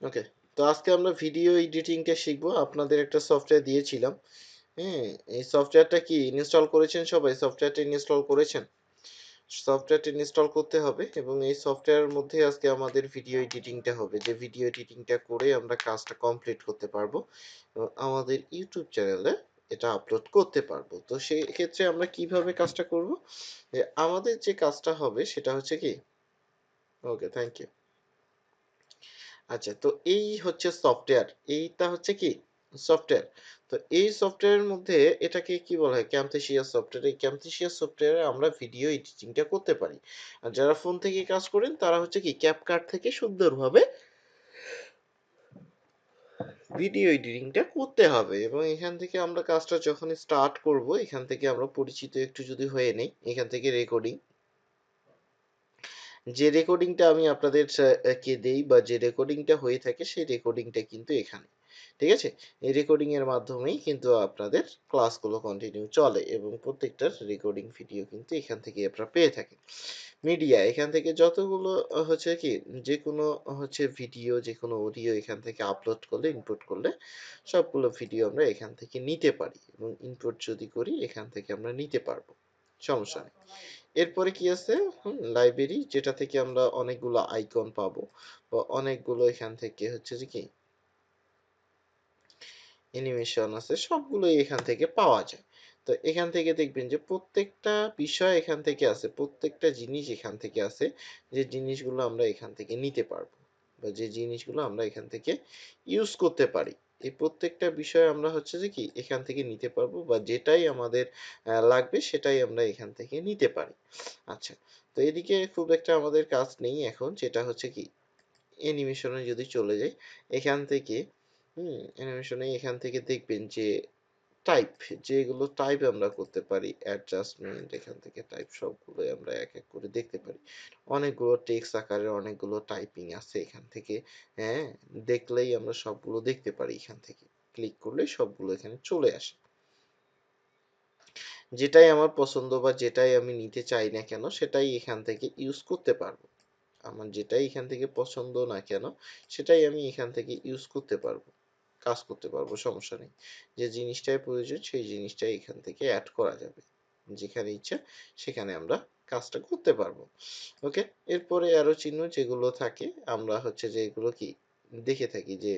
ওকে। তো আজকে আমরা ভিডিও এডিটিংটা শিখবো। আপনাদের একটা সফটওয়্যার দিয়েছিলাম। হ্যাঁ? এই সফটওয়্যারটা কি ইনস্টল করেছেন সবাই? সফটওয়্যারটা ইনস্টল করেছেন? সফটওয়্যারটা ইনস্টল করতে হবে এবং এই সফটওয়্যারের মধ্যে আজকে আমাদের ভিডিও এডিটিংটা হবে। যে ভিডিও এডিটিংটা করে আমরা কাজটা কমপ্লিট করতে পারবো এবং আমাদের ইউটিউব চ্যানেলে এটা আপলোড করতে পারবো। তো সেক্ষেত্রে আমরা কিভাবে কাজটা করব? আমাদের যে কাজটা হবে সেটা হচ্ছে কি, ওকে, থ্যাংক ইউ। আচ্ছা, তো এই হচ্ছে সফটওয়্যার। এইটা হচ্ছে কি? সফটওয়্যার। তো এই সফটওয়্যারের মধ্যে এটাকে কি বলা হয়? Camtasia software. এই Camtasia সফটওয়্যারে আমরা ভিডিও এডিটিংটা করতে পারি। আর যারা ফোন থেকে কাজ করেন তারা হচ্ছে কি CapCut থেকে সুন্দরভাবে ভিডিও এডিটিংটা করতে হবে এবং এখান থেকে আমরা কাজটা যখন স্টার্ট করব, এখান থেকে আমরা পরিচিত একটু যদি হয়ে নেই, এখান থেকে রেকর্ডিং, যে রেকর্ডিংটা আমি আপনাদের কে দেই বা যে রেকর্ডিংটা হয়ে থাকে সেই রেকর্ডিংটা কিন্তু এখানে। ঠিক আছে? এই রেকর্ডিং এর মাধ্যমেই কিন্তু আপনাদের ক্লাসগুলো কন্টিনিউ চলে এবং প্রত্যেকটার রেকর্ডিং ভিডিও কিন্তু এখান থেকে আপনারা পেয়ে থাকেন। মিডিয়া এখান থেকে যতগুলো হচ্ছে কি, যেকোনো হচ্ছে ভিডিও, যেকোনো অডিও এখান থেকে আপলোড করলে, ইনপুট করলে সবগুলো ভিডিও আমরা এখান থেকে নিতে পারি এবং ইনপুট যদি করি এখান থেকে আমরা নিতে পারবো। সমস্যা নেই। এরপরে কি আছে? লাইব্রেরি, যেটা থেকে আমরা অনেকগুলো আইকন পাবো বা অনেকগুলো এখান থেকে হচ্ছে যে কি অ্যানিমেশন আছে, সবগুলোই এখান থেকে পাওয়া যায়। তো এখান থেকে দেখবেন যে প্রত্যেকটা বিষয় এখান থেকে আছে, প্রত্যেকটা জিনিস এখান থেকে আছে, যে জিনিসগুলো আমরা এখান থেকে নিতে পারবো বা যে জিনিসগুলো আমরা এখান থেকে ইউজ করতে পারি। এই প্রত্যেকটা বিষয় আমরা হচ্ছে যে কি এখান থেকে নিতে পারবো বা যেটাই আমাদের লাগবে সেটাই আমরা এখান থেকে নিতে পারি। আচ্ছা, তো এদিকে খুব একটা আমাদের কাজ নেই এখন, যেটা হচ্ছে কি অ্যানিমেশনে যদি চলে যাই, এখান থেকে অ্যানিমেশনে এখান থেকে দেখবেন যে টাইপ, যেগুলো টাইপ আমরা করতে পারি, অ্যাডজাস্টমেন্ট, এখান থেকে টাইপ সবগুলোই আমরা এক এক করে দেখতে পারি। অনেকগুলো টেক্সট আকারের অনেকগুলো টাইপিং আছে এখান থেকে। হ্যাঁ, দেখলেই আমরা সবগুলো দেখতে পারি এখান থেকে। ক্লিক করলে সবগুলো এখানে চলে আসে। যেটাই আমার পছন্দ বা যেটাই আমি নিতে চাই না কেন সেটাই এখান থেকে ইউজ করতে পারবো। আমার যেটাই এখান থেকে পছন্দ না কেন সেটাই আমি এখান থেকে ইউজ করতে পারবো, কাজ করতে পারবো, সমস্যা নেই। যে জিনিসটাই প্রয়োজন সেই জিনিসটাই এখান থেকে অ্যাড করা যাবে, যেখানে ইচ্ছা সেখানে আমরা কাজটা করতে পারবো। ওকে। এরপরে অ্যারো চিহ্ন যেগুলো থাকে, আমরা হচ্ছে যে এগুলো কি দেখে থাকি যে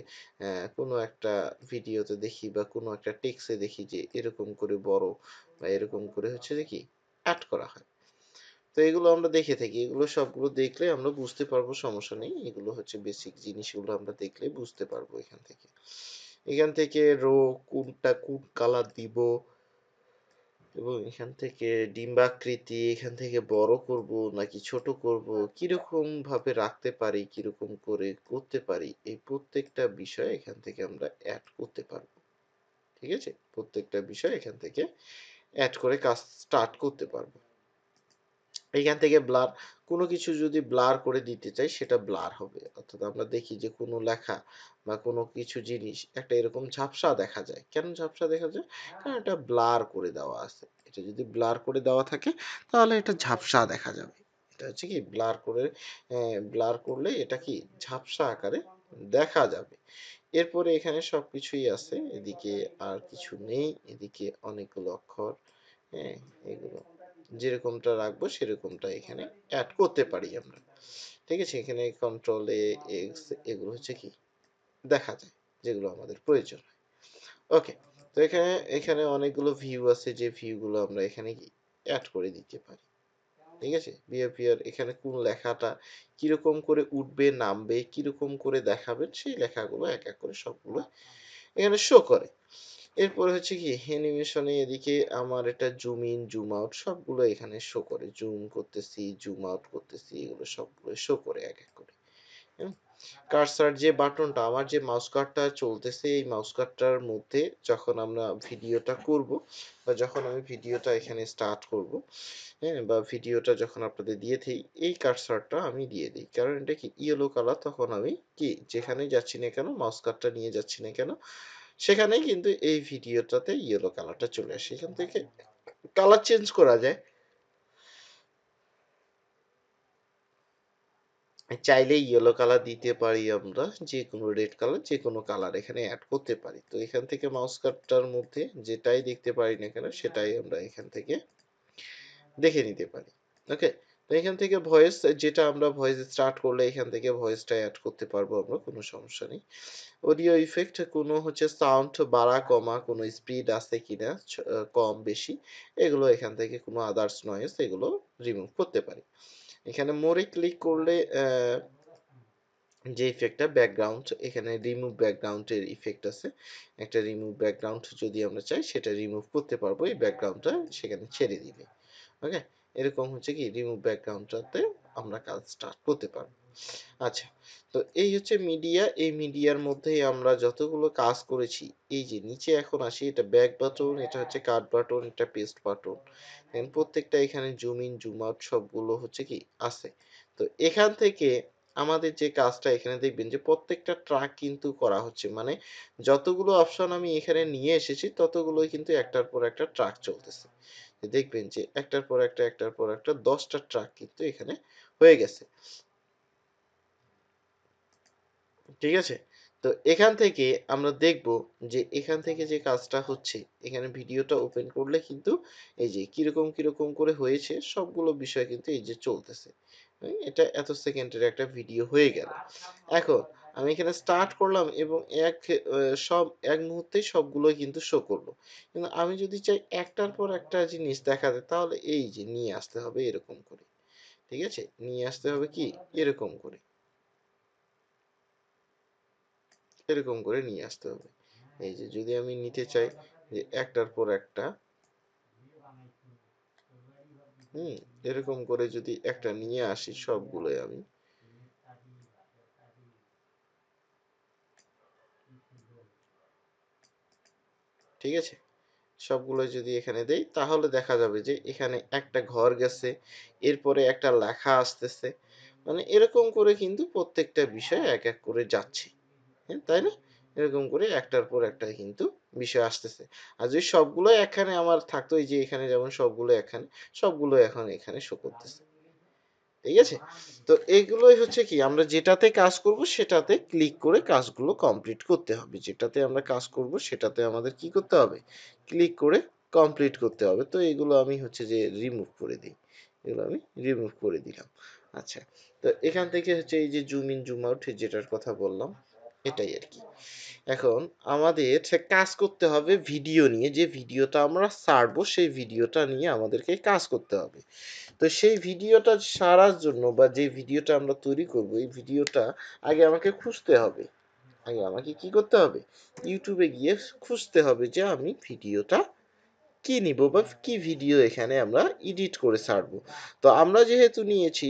কোনো একটা ভিডিওতে দেখি বা কোনো একটা টেক্সটে দেখি যে এরকম করে বড় বা এরকম করে হচ্ছে যে কি অ্যাড করা হয়। তো এগুলো আমরা দেখে থাকি। এগুলো সবগুলো দেখলে আমরা বুঝতে পারবো, সমস্যা নেই। এগুলো হচ্ছে বেসিক জিনিসগুলো আমরা দেখলে বুঝতে পারবো এখান থেকে। এখান থেকে কোনটা কোন কালার দিব এবং এখান থেকে ডিম্বাকৃতি এখান থেকে বড় করব নাকি ছোট করব, কিরকম ভাবে রাখতে পারি, কিরকম করে করতে পারি, এই প্রত্যেকটা বিষয় এখান থেকে আমরা অ্যাড করতে পারবো। ঠিক আছে? প্রত্যেকটা বিষয় এখান থেকে অ্যাড করে কাজ স্টার্ট করতে পারবো। এইখান থেকে ব্লার, কোনো কিছু যদি ব্লার করে দিতে চাই সেটা ব্লার হবে। অর্থাৎ আমরা দেখি যে কোনো লেখা বা কোনো কিছু জিনিস একটা এরকম ঝাপসা দেখা যায়। কেন ঝাপসা দেখা যায়? কারণ এটা ব্লার করে দেওয়া আছে। এটা যদি ব্লার করে দেওয়া থাকে তাহলে এটা ঝাপসা দেখা যাবে। এটা হচ্ছে কি ব্লার করে, ব্লার করলে এটা কি ঝাপসা আকারে দেখা যাবে। এরপরে এখানে সবকিছুই আছে। এদিকে আর কিছু নেই। এদিকে অনেকগুলো অক্ষর, হ্যাঁ, এগুলো যেরকমটা রাখবো সেরকমটা এখানে অ্যাড করতে পারি আমরা। ঠিক আছে? এখানে কন্ট্রোল এ, এক্স, এগুলো হচ্ছে কি দেখা যায় যেগুলো আমাদের প্রয়োজন হয়। ওকে। তো এখানে এখানে অনেকগুলো ভিউ আছে, যে ভিউ গুলো আমরা এখানে কি অ্যাড করে দিতে পারি। ঠিক আছে? বিহেভিয়ার, এখানে কোন লেখাটা কিরকম করে উঠবে, নামবে, কিরকম করে দেখাবেন সেই লেখাগুলো এক এক করে সবগুলো এখানে শো করে। এরপরে হচ্ছে কি অ্যানিমেশনে এদিকে আমার এটা জুম ইন জুম আউট সবগুলো এখানে শো করে, জুম করতেছি, জুম আউট করতেছি, এগুলো সবগুলো শো করে এক এক করে। কার্সার যে বাটনটা, আমার যে মাউস কার্ডটা চলতেছে এই মাউস কার্ডটার মধ্যে যখন আমরা ভিডিওটা করব বা যখন আমি ভিডিওটা এখানে স্টার্ট করব, হ্যাঁ, বা ভিডিওটা যখন আপনাদের দিয়ে দিই, এই কার্সারটা আমি দিয়ে দিই, কারণ এটা কি ইয়েলো কালার, তখন আমি কি যেখানেই যাচ্ছি না কেন, মাউস কার্ডটা নিয়ে যাচ্ছি না কেন, সেখানেই কিন্তু এই ভিডিওটাতে ইয়েলো কালারটা চলে আসে। এখান থেকে কালার চেঞ্জ করা যায়। চাইলে ইয়েলো কালার দিতে পারি আমরা, যে কোনো রেড কালার, যে কোনো কালার এখানে অ্যাড করতে পারি। তো এখান থেকে মাউস কার্টটার মধ্যে যেটাই দেখতে পারি না কেন সেটাই আমরা এখান থেকে দেখে নিতে পারি। ওকে, তো এখান থেকে ভয়েস, যেটা আমরা ভয়েস স্টার্ট করলে এখান থেকে ভয়েসটা অ্যাড করতে পারবো আমরা, কোনো সমস্যা নেই। অডিও ইফেক্ট, কোনো হচ্ছে সাউন্ড বাড়া কমা, কোনো স্পিড আছে কিনা, কম বেশি, এগুলো এখান থেকে কোনো আদার্স নয়েজ এগুলো রিমুভ করতে পারি। এখানে মোরে ক্লিক করলে যে ইফেক্টটা ব্যাকগ্রাউন্ড, এখানে রিমুভ ব্যাকগ্রাউন্ডের ইফেক্ট আছে, একটা রিমুভ ব্যাকগ্রাউন্ড যদি আমরা চাই সেটা রিমুভ করতে পারবো এই ব্যাকগ্রাউন্ডটা সেখানে ছেড়ে দিলে। ওকে, এরকম হচ্ছে কি রিমুভ ব্যাকগ্রাউন্ডটাতে আমরা কাজ স্টার্ট করতে পারবো। আচ্ছা, তো এই হচ্ছে মিডিয়া। এই মিডিয়ার মধ্যেই আমরা যতগুলো কাজ করেছি, এই যে নিচে এখন আসি, এটা ব্যাক বাটন, এটা হচ্ছে কাট বাটন, এটা পেস্ট বাটন, প্রত্যেকটা এখানে জুম ইন জুম আউট সবগুলো হচ্ছে কি আছে। তো এখান থেকে আমাদের যে কাজটা এখানে দেখবেন যে প্রত্যেকটা ট্র্যাক কিন্তু করা হচ্ছে, মানে যতগুলো অপশন আমি এখানে নিয়ে এসেছি ততগুলোই কিন্তু একটার পর একটা ট্র্যাক চলতেছে। দেখবেন যে একটার পর একটা একটার পর একটা 10টা ট্র্যাক কিন্তু এখানে হয়ে গেছে। ঠিক আছে, তো এখান থেকে আমরা দেখব যে এখান থেকে যে কাজটা হচ্ছে, এখানে ভিডিওটা ওপেন করলে কিন্তু এই যে কিরকম কিরকম করে হয়েছে সবগুলো বিষয় কিন্তু এই যে চলতেছে। এটা এত সেকেন্ডের একটা ভিডিও হয়ে গেল। এখন আমি এখানে স্টার্ট করলাম এবং সব এক মুহূর্তেই সবগুলোই কিন্তু শো করলো। কিন্তু আমি যদি চাই একটার পর একটা জিনিস দেখাতে, তাহলে এই যে নিয়ে আসতে হবে এরকম করে। ঠিক আছে, নিয়ে আসতে হবে কি এরকম করে, এরকম করে নিয়ে আসতে হবে। এই যে যদি আমি নিতে চাই যে একটার পর একটা, হুম, এরকম করে যদি একটা নিয়ে আসি সবগুলোই আমি, ঠিক আছে, সবগুলো যদি এখানে দেই তাহলে দেখা যাবে যে এখানে একটা ঘর গেছে, এরপরে একটা লেখা আসতেছে, মানে এরকম করে কিন্তু প্রত্যেকটা বিষয় এক এক করে যাচ্ছে। হ্যাঁ, তাই না? এরকম করে একটার পর একটা কিন্তু বিষয় আসতেছে। আর যদি সবগুলো এখানে আমার থাকতো, এই যে এখানে যেমন সবগুলো এখানে, সবগুলো এখন এখানে শো করতেছে। ঠিক আছে, তো এইগুলোই হচ্ছে কি আমরা যেটাতে কাজ করব সেটাতে ক্লিক করে কাজগুলো কমপ্লিট করতে হবে। যেটাতে আমরা কাজ করব সেটাতে আমাদের কি করতে হবে, ক্লিক করে কমপ্লিট করতে হবে। তো এগুলো আমি হচ্ছে যে রিমুভ করে দিই, এগুলো আমি রিমুভ করে দিলাম। আচ্ছা, তো এখান থেকে হচ্ছে এই যে জুম ইন জুম আউট যেটার কথা বললাম, এটাই আর কি। এখন আমাদের কাজ করতে হবে ভিডিও নিয়ে, যে ভিডিওটা আমরা ছাড়বো সেই ভিডিওটা নিয়ে আমাদেরকে কাজ করতে হবে। তো সেই ভিডিওটা সারার জন্য বা যে ভিডিওটা আমরা তৈরি করব, এই ভিডিওটা আগে আমাকে খুঁজতে হবে। আগে আমাকে কি করতে হবে, ইউটিউবে গিয়ে খুঁজতে হবে যে আমি ভিডিওটা কি নিব বা কি ভিডিও এখানে আমরা এডিট করে ছাড়বো। তো আমরা যেহেতু নিয়েছি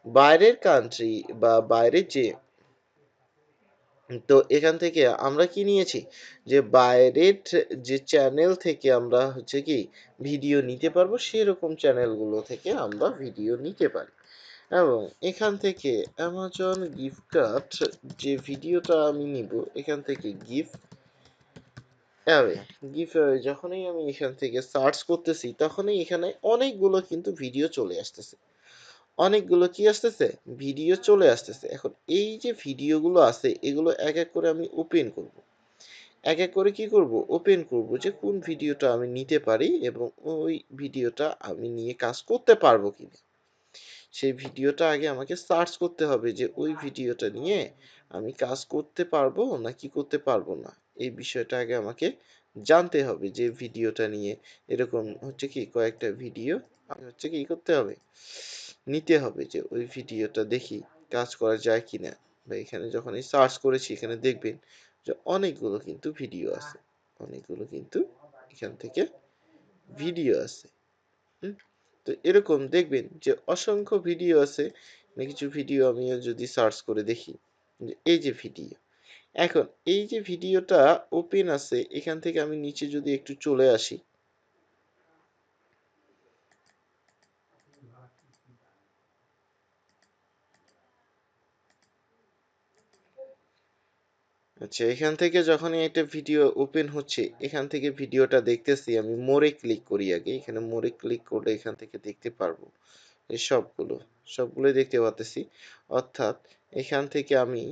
বাইরের কান্ট্রি বা বাইরের যে, তো এখান থেকে আমরা কি নিয়েছি যে বাইরের যে চ্যানেল থেকে আমরা হচ্ছে কি ভিডিও নিতে পারবো, সেরকম চ্যানেলগুলো থেকে আমরা ভিডিও নিতে পারি। এবং এখান থেকে অ্যামাজন গিফট কার্ড, যে ভিডিওটা আমি নিব এখান থেকে গিফট অ্যাওয়ে, গিফট অ্যাওয়ে যখনই আমি এখান থেকে সার্চ করতেছি তখনই এখানে অনেকগুলো কিন্তু ভিডিও চলে আসতেছে, অনেকগুলো কি আসতেছে ভিডিও চলে আসতেছে। এখন এই যে ভিডিওগুলো আছে এগুলো এক এক করে আমি ওপেন করব, এক এক করে কি করব ওপেন করব, যে কোন ভিডিওটা আমি নিতে পারি এবং ওই ভিডিওটা আমি নিয়ে কাজ করতে পারবো কিনা। সেই ভিডিওটা আগে আমাকে সার্চ করতে হবে যে ওই ভিডিওটা নিয়ে আমি কাজ করতে পারবো নাকি করতে পারবো না। এই বিষয়টা আগে আমাকে জানতে হবে যে ভিডিওটা নিয়ে এরকম হচ্ছে কি কয়েকটা ভিডিও আমি হচ্ছে কি করতে হবে, নিতে হবে, যে ওই ভিডিওটা দেখি কাজ করা যায় কিনা। বা এখানে যখন এই সার্চ করেছি এখানে দেখবেন যে অনেকগুলো কিন্তু ভিডিও আছে, অনেকগুলো কিন্তু এখান থেকে ভিডিও আছে। হুম? তো এরকম দেখবেন যে অসংখ্য ভিডিও আছে। কিছু ভিডিও আমিও যদি সার্চ করে দেখি, যে এই যে ভিডিও, এখন এই যে ভিডিওটা ওপেন আছে, এখান থেকে আমি নিচে যদি একটু চলে আসি, আচ্ছা এখান থেকে যখনই একটা ভিডিও ওপেন হচ্ছে এখান থেকে ভিডিওটা দেখতেছি, আমি মোরে ক্লিক করি আগে, এখানে মোরে ক্লিক করলে এখান থেকে দেখতে পারবো এই সবগুলোই দেখতে পাচ্ছি। অর্থাৎ এখান থেকে আমি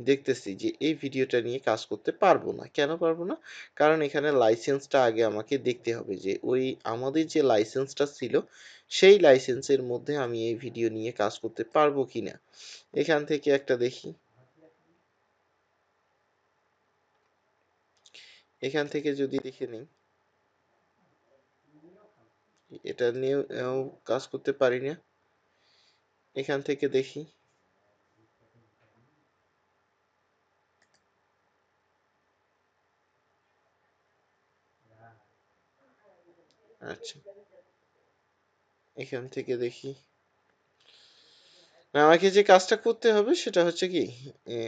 দেখতেছি যে এই ভিডিওটা নিয়ে কাজ করতে পারবো না। কেন পারবো না? কারণ এখানে লাইসেন্সটা আগে আমাকে দেখতে হবে যে ওই আমাদের যে লাইসেন্সটা ছিল সেই লাইসেন্সের মধ্যে আমি এই ভিডিও নিয়ে কাজ করতে পারবো কিনা। এখান থেকে একটা দেখি, এখান থেকে যদি দেখে নিই এটা নিয়েও কাজ করতে পারি না। এখান থেকে দেখি, আচ্ছা এখান থেকে দেখি, আমাকে যে কাজটা করতে হবে সেটা হচ্ছে কি, এ,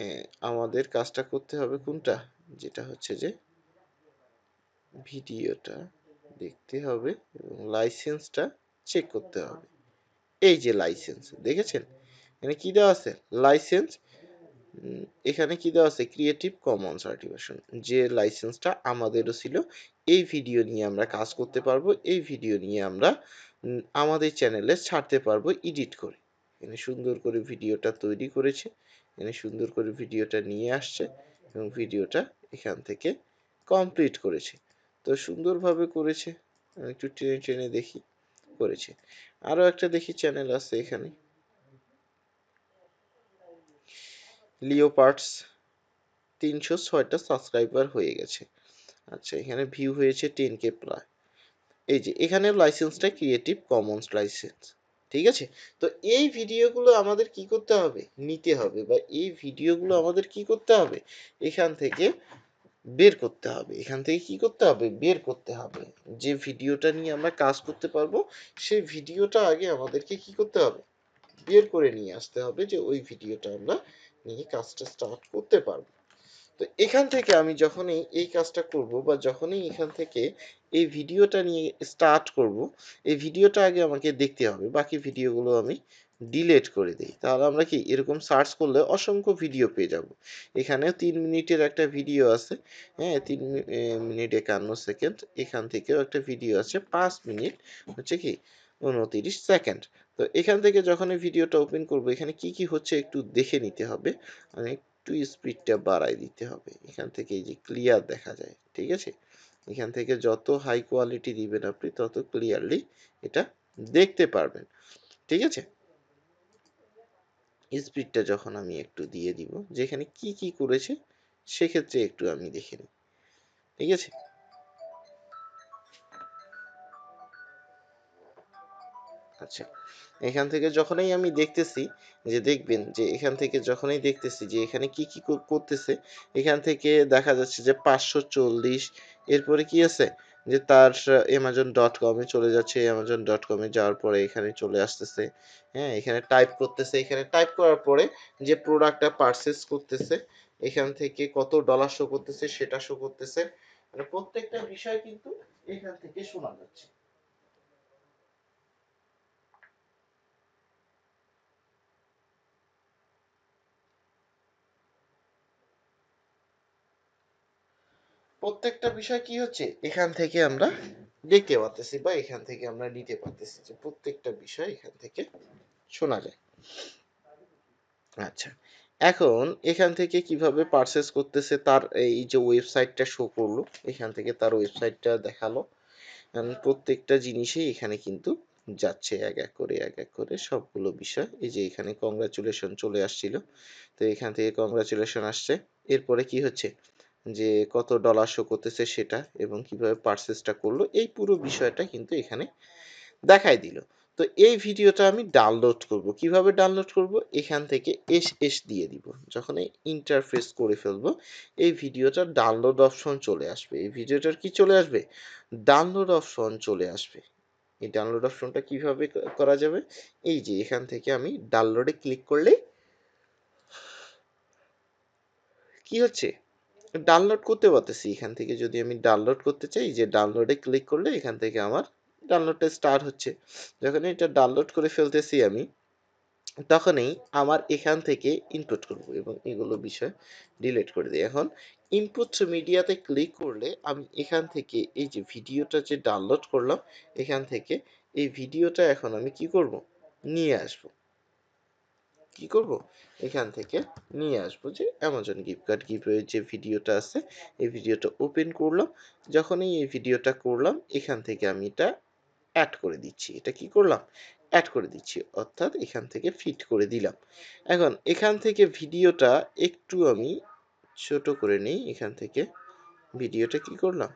আমাদের কাজটা করতে হবে কোনটা, যেটা হচ্ছে যে ভিডিওটা দেখতে হবে এবং লাইসেন্সটা চেক করতে হবে। এই যে লাইসেন্স দেখেছেন, এখানে কি দেওয়া আছে, লাইসেন্স। এখানে কি দেওয়া আছে, ক্রিয়েটিভ কমন্স সার্টিফিকেশন, যে লাইসেন্সটা আমাদেরও ছিল। এই ভিডিও নিয়ে আমরা কাজ করতে পারবো, এই ভিডিও নিয়ে আমরা আমাদের চ্যানেলে ছাড়তে পারবো এডিট করে। এখানে সুন্দর করে ভিডিওটা তৈরি করেছে, এখানে সুন্দর করে ভিডিওটা নিয়ে আসছে এবং ভিডিওটা এখান থেকে কমপ্লিট করেছে। তো সুন্দরভাবে করেছে, আমি একটু টেনে টেনে দেখি, করেছে। আরও একটা দেখি চ্যানেল আছে এখানে, লিওপার্টস, 306টা সাবস্ক্রাইবার হয়ে গেছে। আচ্ছা এখানে ভিউ হয়েছে 10K প্রায়। এই যে এখানে লাইসেন্সটা ক্রিয়েটিভ কমন্স লাইসেন্স, ঠিক আছে। তো এই ভিডিওগুলো আমাদের কি করতে হবে, নিতে হবে, বা এই ভিডিওগুলো আমাদের কি করতে হবে, এখান থেকে বের করতে হবে। এখান থেকে কি করতে হবে, বের করতে হবে। যে ভিডিওটা নিয়ে আমরা কাজ করতে পারবো সেই ভিডিওটা আগে আমাদেরকে কি করতে হবে, বের করে নিয়ে আসতে হবে, যে ওই ভিডিওটা আমরা নিয়ে কাজটা স্টার্ট করতে পারবো। তো এখান থেকে আমি যখনই এই কাজটা করব, বা যখনই এখান থেকে এই ভিডিওটা নিয়ে স্টার্ট করব, এই ভিডিওটা আগে আমাকে দেখতে হবে, বাকি ভিডিওগুলো আমি ডিলিট করে দিই। তাহলে আমরা কি এরকম সার্চ করলে অসংখ্য ভিডিও পেয়ে যাব। এখানেও 3 মিনিটের একটা ভিডিও আছে, হ্যাঁ 3 মিনিট 51 সেকেন্ড। এখান থেকেও একটা ভিডিও আছে 5 মিনিট হচ্ছে কি 29 সেকেন্ড। তো এখান থেকে যখন এই ভিডিওটা ওপেন করব, এখানে কি কি হচ্ছে একটু দেখে নিতে হবে। আমি একটু স্পিডটা বাড়াই দিতে হবে, এখান থেকে এই যে ক্লিয়ার দেখা যায়, ঠিক আছে। এখান থেকে যত হাই কোয়ালিটি দিবেন আপনি তত ক্লিয়ারলি এটা দেখতে পারবেন, ঠিক আছে। স্পিডটা যখন আমি একটু দিয়ে দিব, যেখানে কি কি করেছে সেক্ষেত্রে একটু আমি দেখে নিই, ঠিক আছে। আচ্ছা এখান থেকে যখনই আমি দেখতেছি, যে দেখবেন যে এখান থেকে যখনই দেখতেছি যে এখানে কি কি করতেছে, এখান থেকে দেখা যাচ্ছে যে 540, এরপরে কি আছে, যে তার amazon.com-এ চলে যাচ্ছে, amazon.com-এ যাওয়ার পরে এখানে চলে আসতেছে, হ্যাঁ এখানে টাইপ করতেছে, এখানে টাইপ করার পরে যে প্রোডাক্টটা পারচেস করতেছে, এখান থেকে কত ডলার শো করতেছে সেটা শো করতেছে, মানে প্রত্যেকটা বিষয় কিন্তু এখান থেকে শোনা যাচ্ছে। প্রত্যেকটা বিষয় কি হচ্ছে এখান থেকে আমরা দেখতে পাচ্ছি, বা এখান থেকে আমরা নিতে পারতেছি, যে প্রত্যেকটা বিষয় এখান থেকে শোনা যায়। আচ্ছা এখন এখান থেকে কিভাবে পারচেস করতেছে তার এই যে ওয়েবসাইটটা শো করলো, এখান থেকে তার ওয়েবসাইটটা দেখালো। প্রত্যেকটা জিনিসই এখানে কিন্তু যাচ্ছে এক এক করে, এক এক করে সবগুলো বিষয়। এই যে এখানে কংগ্রাচুলেশন চলে আসছিল, তো এখান থেকে কংগ্রাচুলেশন আসছে। এরপরে কি হচ্ছে, যে কত ডলার শো করতেছে সেটা, এবং কিভাবে পারচেসটা করলো, এই পুরো বিষয়টা কিন্তু এখানে দেখাই দিল। তো এই ভিডিওটা আমি ডাউনলোড করব, কিভাবে ডাউনলোড করব, এখান থেকে এস দিয়ে দিব। যখন এই ইন্টারফেস করে ফেলবো, এই ভিডিওটার ডাউনলোড অপশন চলে আসবে, এই ভিডিওটার কি চলে আসবে, ডাউনলোড অপশন চলে আসবে। এই ডাউনলোড অপশনটা কিভাবে করা যাবে, এই যে এখান থেকে আমি ডাউনলোডে ক্লিক করলে কি হচ্ছে, ডাউনলোড করতে পারতেছি। এখান থেকে যদি আমি ডাউনলোড করতে চাই, যে ডাউনলোডে ক্লিক করলে এখান থেকে আমার ডাউনলোডটা স্টার্ট হচ্ছে। যখন এটা ডাউনলোড করে ফেলতেছি আমি, তখনই আমার এখান থেকে ইনপুট করব এবং এগুলো বিষয় ডিলিট করে দিই। এখন ইনপুট মিডিয়াতে ক্লিক করলে আমি এখান থেকে এই যে ভিডিওটা যে ডাউনলোড করলাম, এখান থেকে এই ভিডিওটা এখন আমি কি করব, নিয়ে আসব, কি করব, এখান থেকে নিয়ে আসব যে অ্যামাজন গিফট কার্ড গিভওয়ে যে ভিডিওটা আছে এই ভিডিওটা ওপেন করলাম। যখনই এই ভিডিওটা করলাম এখান থেকে আমি এটা অ্যাড করে দিচ্ছি। এটা কি করলাম, অ্যাড করে দিচ্ছি, অর্থাৎ এখান থেকে ফিট করে দিলাম। এখন এখান থেকে ভিডিওটা একটু আমি ছোট করে নিই, এখান থেকে ভিডিওটা কি করলাম,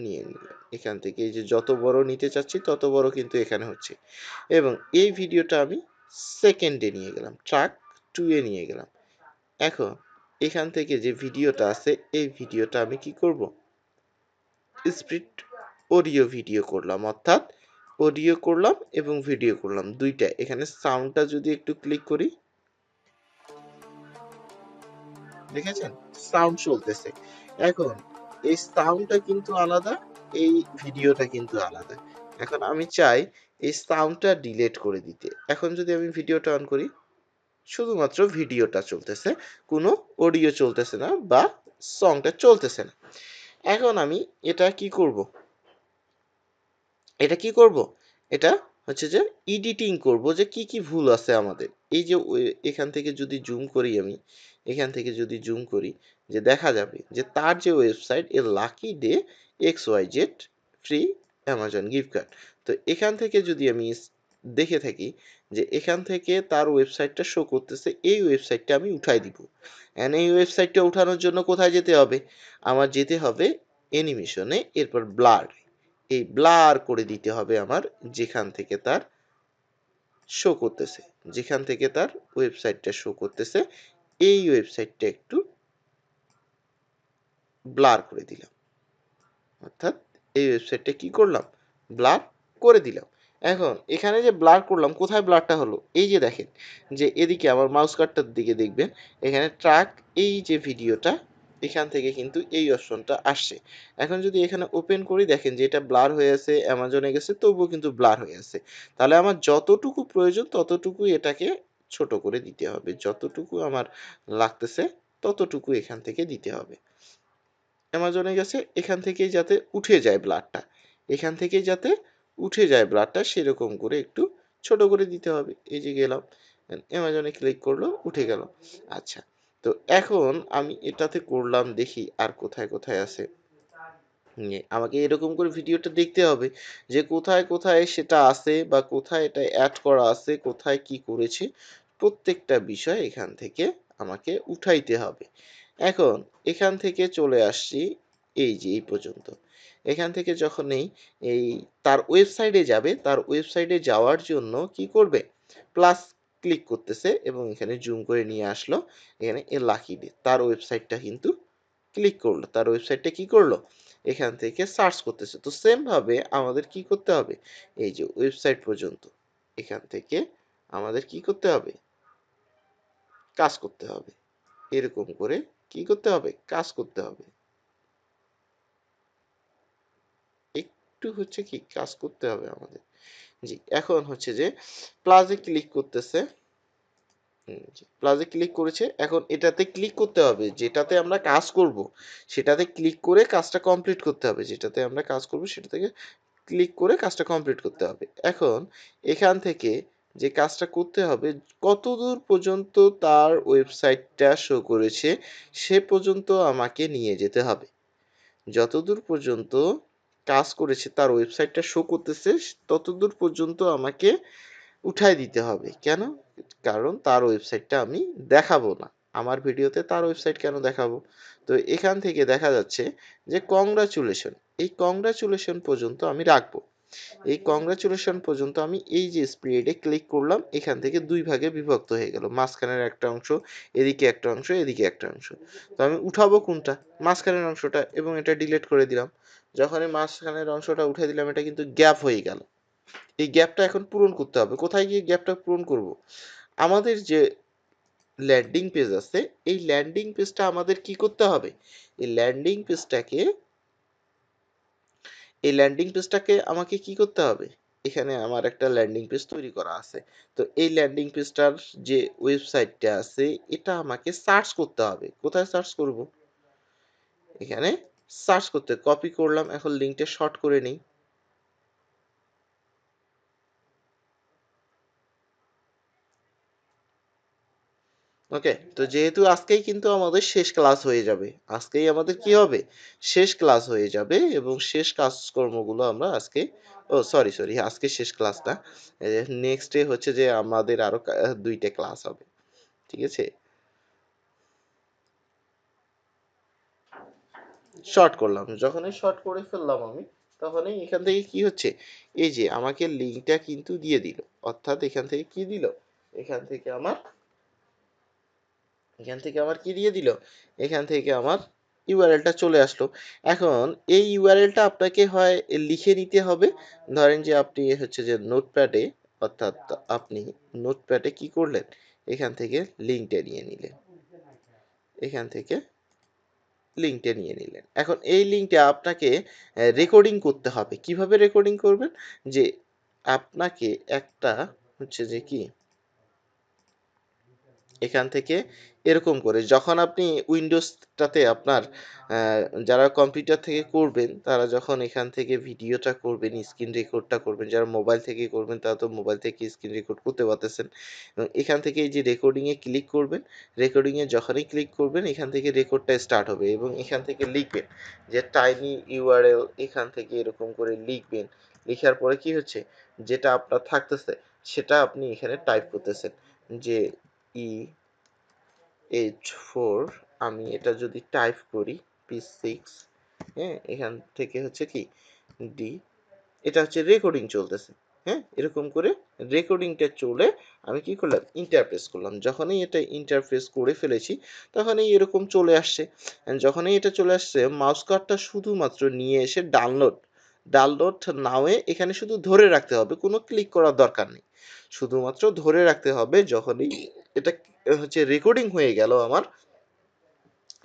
নিয়ে নিলাম। এখান থেকে এই যে যত বড় নিতে চাচ্ছি তত বড় কিন্তু এখানে হচ্ছে, এবং এই ভিডিওটা আমি সেকেন্ডে নিয়ে গেলাম, ট্র্যাক 2 এ নিয়ে গেলাম। এখন এখান থেকে যে ভিডিওটা আছে এই ভিডিওটা আমি কি করব, স্প্লিট অডিও ভিডিও করলাম, অর্থাৎ অডিও করলাম এবং ভিডিও করলাম দুইটা। এখানে সাউন্ডটা যদি একটু ক্লিক করি, দেখেছেন সাউন্ড চলতেছে। এখন এই সাউন্ডটা কিন্তু আলাদা, এই ভিডিওটা কিন্তু আলাদা। এখন আমি চাই এই সাউন্ডটা ডিলিট করে দিতে। এখন যদি আমি ভিডিওটা অন করি, শুধুমাত্র ভিডিওটা চলতেছে, কোনো অডিও চলতেছে না বা সংটা চলতেছে না। এখন আমি এটা কি করব, এটা কি করব, এটা হচ্ছে যে এডিটিং করব, যে কি কি ভুল আছে আমাদের। এই যে এখান থেকে যদি জুম করি আমি, এখান থেকে যদি জুম করি, যে দেখা যাবে যে তার যে ওয়েবসাইট এর lucky day XYZ free Amazon gift card. তো এখান থেকে যদি আমি দেখে থাকি যে এখান থেকে তার ওয়েবসাইটটা শো করতেছে, এই ওয়েবসাইটটা আমি উঠাই দিব। এন্ড এই ওয়েবসাইটটা উঠানোর জন্য কোথায় যেতে হবে, আমার যেতে হবে অ্যানিমেশনে, এরপর ব্লার, এই ব্লার করে দিতে হবে আমার, যেখান থেকে তার শো করতেছে, যেখান থেকে তার ওয়েবসাইটটা শো করতেছে এই ওয়েবসাইটটা একটু ব্লার করে দিলাম, অর্থাৎ এই ওয়েবসাইটটা কি করলাম, ব্লার করে দিলাম। এখন এখানে যে ব্লার করলাম, কোথায় ব্লারটা হলো, এই যে দেখেন যে এদিকে আমার মাউস কার্টার দিকে দেখবেন এখানে ট্র্যাক, এই যে ভিডিওটা এখান থেকে কিন্তু এই অপশনটা আসছে। এখন যদি এখানে ওপেন করি, দেখেন যে এটা ব্লার হয়ে আছে, অ্যামাজনে গেছে তবুও কিন্তু ব্লার হয়ে আছে। তাহলে আমার যতটুকু প্রয়োজন ততটুকু এটাকে ছোট করে দিতে হবে, যতটুকু আমার লাগতেছে ততটুকু এখান থেকে দিতে হবে। অ্যামাজনে গেছে, এখান থেকেই যাতে উঠে যায় ব্লাডটা, এখান থেকেই যাতে উঠে যায় ব্লাডটা, সেরকম করে একটু ছোট করে দিতে হবে। এই যে গেলাম, অ্যামাজনে ক্লিক করলো, উঠে গেল। আচ্ছা, তো এখন আমি এটাতে করলাম, দেখি আর কোথায় কোথায় আছে। আমাকে এরকম করে ভিডিওটা দেখতে হবে যে কোথায় কোথায় সেটা আছে, বা কোথায় এটা অ্যাড করা আছে, কোথায় কি করেছে, প্রত্যেকটা বিষয় এখান থেকে আমাকে উঠাইতে হবে। এখন এখান থেকে চলে আসছি এই যে এই পর্যন্ত। এখান থেকে যখনই এই তার ওয়েবসাইটে যাবে, তার ওয়েবসাইটে যাওয়ার জন্য কি করবে, প্লাস ক্লিক করতেছে এবং এখানে জুম করে নিয়ে আসলো। এখানে এ লাকি ডে তার ওয়েবসাইটটা কিন্তু ক্লিক করলো, তার ওয়েবসাইটটা কি করলো, এখান থেকে সার্চ করতেছে। তো সেম ভাবে আমাদের কি করতে হবে, এই যে ওয়েবসাইট পর্যন্ত এখান থেকে আমাদের কি করতে হবে, কাজ করতে হবে। এরকম করে কি করতে হবে, কাজ করতে হবে। একটু হচ্ছে কি কাজ করতে হবে আমাদের। জি, এখন হচ্ছে যে প্লাসে ক্লিক করতেছে, প্লাসে ক্লিক করেছে। এখন এটাতে ক্লিক করতে হবে, যেটাতে আমরা কাজ করব সেটাতে ক্লিক করে কাজটা কমপ্লিট করতে হবে, যেটাতে আমরা কাজ করব সেটা থেকে ক্লিক করে কাজটা কমপ্লিট করতে হবে। এখন এখান থেকে যে কাজটা করতে হবে, কতদূর পর্যন্ত তার ওয়েবসাইটটা শো করেছে সে পর্যন্ত আমাকে নিয়ে যেতে হবে। যতদূর পর্যন্ত কাজ করেছে তার ওয়েবসাইটটা শো করতেছে ততদূর পর্যন্ত আমাকে উঠাই দিতে হবে। কেন? কারণ তার ওয়েবসাইটটা আমি দেখাবো না। আমার ভিডিওতে তার ওয়েবসাইট কেন দেখাবো? তো এখান থেকে দেখা যাচ্ছে যে কংগ্রাচুলেশন, এই কংগ্রাচুলেশন পর্যন্ত আমি রাখবো। এই কংগ্রাচুলেশন পর্যন্ত আমি এই যে স্প্রেডে ক্লিক করলাম, এখান থেকে দুই ভাগে বিভক্ত হয়ে গেল, মাঝখানের একটা অংশ, এদিকে একটা অংশ, এদিকে একটা অংশ। তো আমি উঠাবো কোনটা, মাঝখানের অংশটা, এবং এটা ডিলিট করে দিলাম। যখন এই মাঝখানের অংশটা উঠে দিলাম, এটা কিন্তু গ্যাপ হয়ে গেল। এই গ্যাপটা এখন পূরণ করতে হবে। কোথায় গিয়ে গ্যাপটা পূরণ করব, আমাদের যে ল্যান্ডিং পেজ আছে এই ল্যান্ডিং পেজটা আমাদের কি করতে হবে, এই ল্যান্ডিং পেজটাকে, এই ল্যান্ডিং পেজটাকে আমাকে কি করতে হবে, এখানে আমার একটা ল্যান্ডিং পেজ তৈরি করা আছে। তো এই ল্যান্ডিং পেজটার যে ওয়েবসাইটটা আছে এটা আমাকে সার্চ করতে হবে। কোথায় সার্চ করব, এখানে সার্চ করতে কপি করলাম। এখন লিঙ্কটা শর্ট করে নিই। ওকে, তো যেহেতু আজকেই কিন্তু আমাদের শেষ ক্লাস হয়ে যাবে, আজকেই আমাদের কি হবে, শেষ ক্লাস হয়ে যাবে, এবং শেষ কাজকর্মগুলো আমরা আজকে, ও সরি সরি, আজকে শেষ ক্লাস না, নেক্সট ডে হচ্ছে যে আমাদের আরো দুইটা ক্লাস হবে, ঠিক আছে। শর্ট করলাম, যখনই শর্ট করে ফেললাম আমি, তখনই এখান থেকে কি হচ্ছে, এই যে আমাকে লিঙ্কটা কিন্তু দিয়ে দিল, অর্থাৎ এখান থেকে কি দিল, এখান থেকে আমার এখান থেকে আমার কি দিয়ে দিল, এখান থেকে আমার ইউআরএলটা চলে আসলো। এখন এই ইউআরএলটা আপনাকে হয় লিখে নিতে হবে, ধরেন যে আপনি হচ্ছে যে নোটপ্যাডে, অর্থাৎ আপনি নোটপ্যাডে কি করলেন, এখান থেকে লিঙ্কটা নিয়ে নিলেন, এখান থেকে লিঙ্কটা নিয়ে নিলেন। এখন এই লিঙ্কটা আপনাকে রেকর্ডিং করতে হবে। কিভাবে রেকর্ডিং করবেন, যে আপনাকে একটা হচ্ছে যে কি, এখান থেকে এরকম করে যখন আপনি উইন্ডোজটাতে আপনার যারা কম্পিউটার থেকে করবেন তারা যখন এখান থেকে ভিডিওটা করবেন, স্ক্রিন রেকর্ডটা করবেন, যারা মোবাইল থেকে করবেন তারা তো মোবাইল থেকে স্ক্রিন রেকর্ড করতে পারতেছেন, এবং এখান থেকে এই যে রেকর্ডিংয়ে ক্লিক করবেন, রেকর্ডিংয়ে যখনই ক্লিক করবেন এখান থেকে রেকর্ডটা স্টার্ট হবে, এবং এখান থেকে লিখবেন যে টাইনি ইউআরএল, এখান থেকে এরকম করে লিখবেন, লেখার পরে কি হচ্ছে, যেটা আপনার থাকতেছে সেটা আপনি এখানে টাইপ করতেছেন, যে H4, আমি এটা যদি টাইপ করি P6, হ্যাঁ, এখান থেকে হচ্ছে কি ডি, এটা হচ্ছে রেকর্ডিং চলতেছে, হ্যাঁ, এরকম করে রেকর্ডিংটা চলে, আমি কি করলাম, ইন্টারপ্রেস করলাম, যখনই এটা ইন্টারপ্রেস করে ফেলেছি তখনই এরকম চলে আসছে, and যখনই এটা চলে আসছে মাউস কার্ডটা শুধুমাত্র নিয়ে এসে ডাউনলোড, ডাউনলোড নাওয়ে এখানে শুধু ধরে রাখতে হবে, কোনো ক্লিক করার দরকার নেই, শুধুমাত্র ধরে রাখতে হবে, যখনই এটা হচ্ছে রেকর্ডিং হয়ে গেল আমার,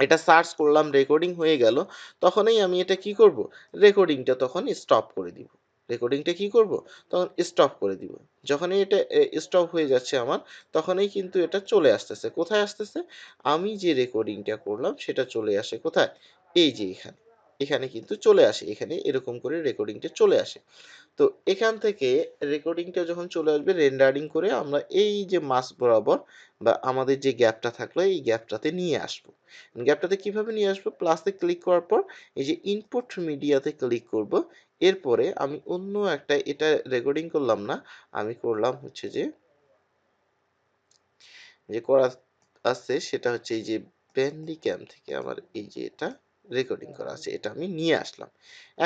এটা সার্চ করলাম রেকর্ডিং হয়ে গেল, তখনই আমি এটা কি করব, রেকর্ডিংটা তখন স্টপ করে দিব, রেকর্ডিংটা কি করব, তখন স্টপ করে দিব, যখনই এটা স্টপ হয়ে যাচ্ছে আমার, তখনই কিন্তু এটা চলে আসতেছে, কোথায় আসতেছে, আমি যে রেকর্ডিংটা করলাম সেটা চলে আসে কোথায়, এই যে এখানে, এখানে কিন্তু চলে আসে, এখানে এরকম করে রেকর্ডিংটা চলে আসে। তো এখান থেকে রেকর্ডিংটা যখন চলে আসবে রেন্ডারিং করে আমরা এই যে মাস বরাবর বা আমাদের যে গ্যাপটা থাকলো এই গ্যাপটাতে নিয়ে আসবো, গ্যাপটাতে কিভাবে নিয়ে আসবো, প্লাসে ক্লিক করার পর এই যে ইনপুট মিডিয়াতে ক্লিক করব, এরপরে আমি অন্য একটা, এটা রেকর্ডিং করলাম না, আমি করলাম হচ্ছে যে যে করা আছে সেটা হচ্ছে এই যে ব্যান্ডি ক্যাম থেকে আমার এই যে এটা রেকর্ডিং করা আছে, এটা আমি নিয়ে আসলাম,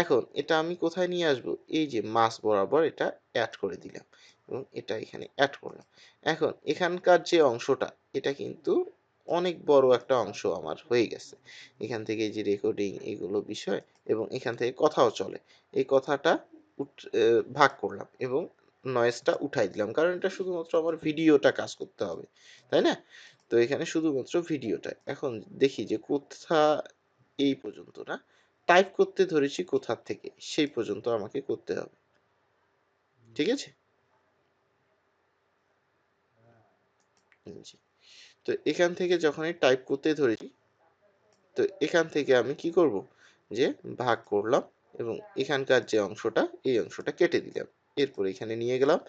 এখন এটা আমি কোথায় নিয়ে আসব, এই যে মাস বরাবর এটা অ্যাড করে দিলাম, এবং এটা এখানে অ্যাড করলাম, এখন এখানকার যে অংশটা এটা কিন্তু অনেক বড় একটা অংশ আমার হয়ে গেছে, এখান থেকে এই যে রেকর্ডিং এগুলো বিষয়, এবং এখান থেকে কথাও চলে, এই কথাটা ভাগ করলাম এবং নয়েজটা উঠাই দিলাম, কারণ এটা শুধুমাত্র আমার ভিডিওটা কাজ করতে হবে, তাই না, তো এখানে শুধুমাত্র ভিডিওটা, এখন দেখি যে কোথা, এই পর্যন্ত না, টাইপ করতে ধরেছি কোথার থেকে সেই পর্যন্ত আমাকে করতে হবে, ঠিক আছে, জি। তো এখান থেকে যখনই টাইপ করতে ধরেছি, তো এখান থেকে আমি কি করব, যে ভাগ করলাম, এবং এখানকার যে অংশটা এই অংশটা কেটে দিলাম, এরপর এখানে নিয়ে গেলাম,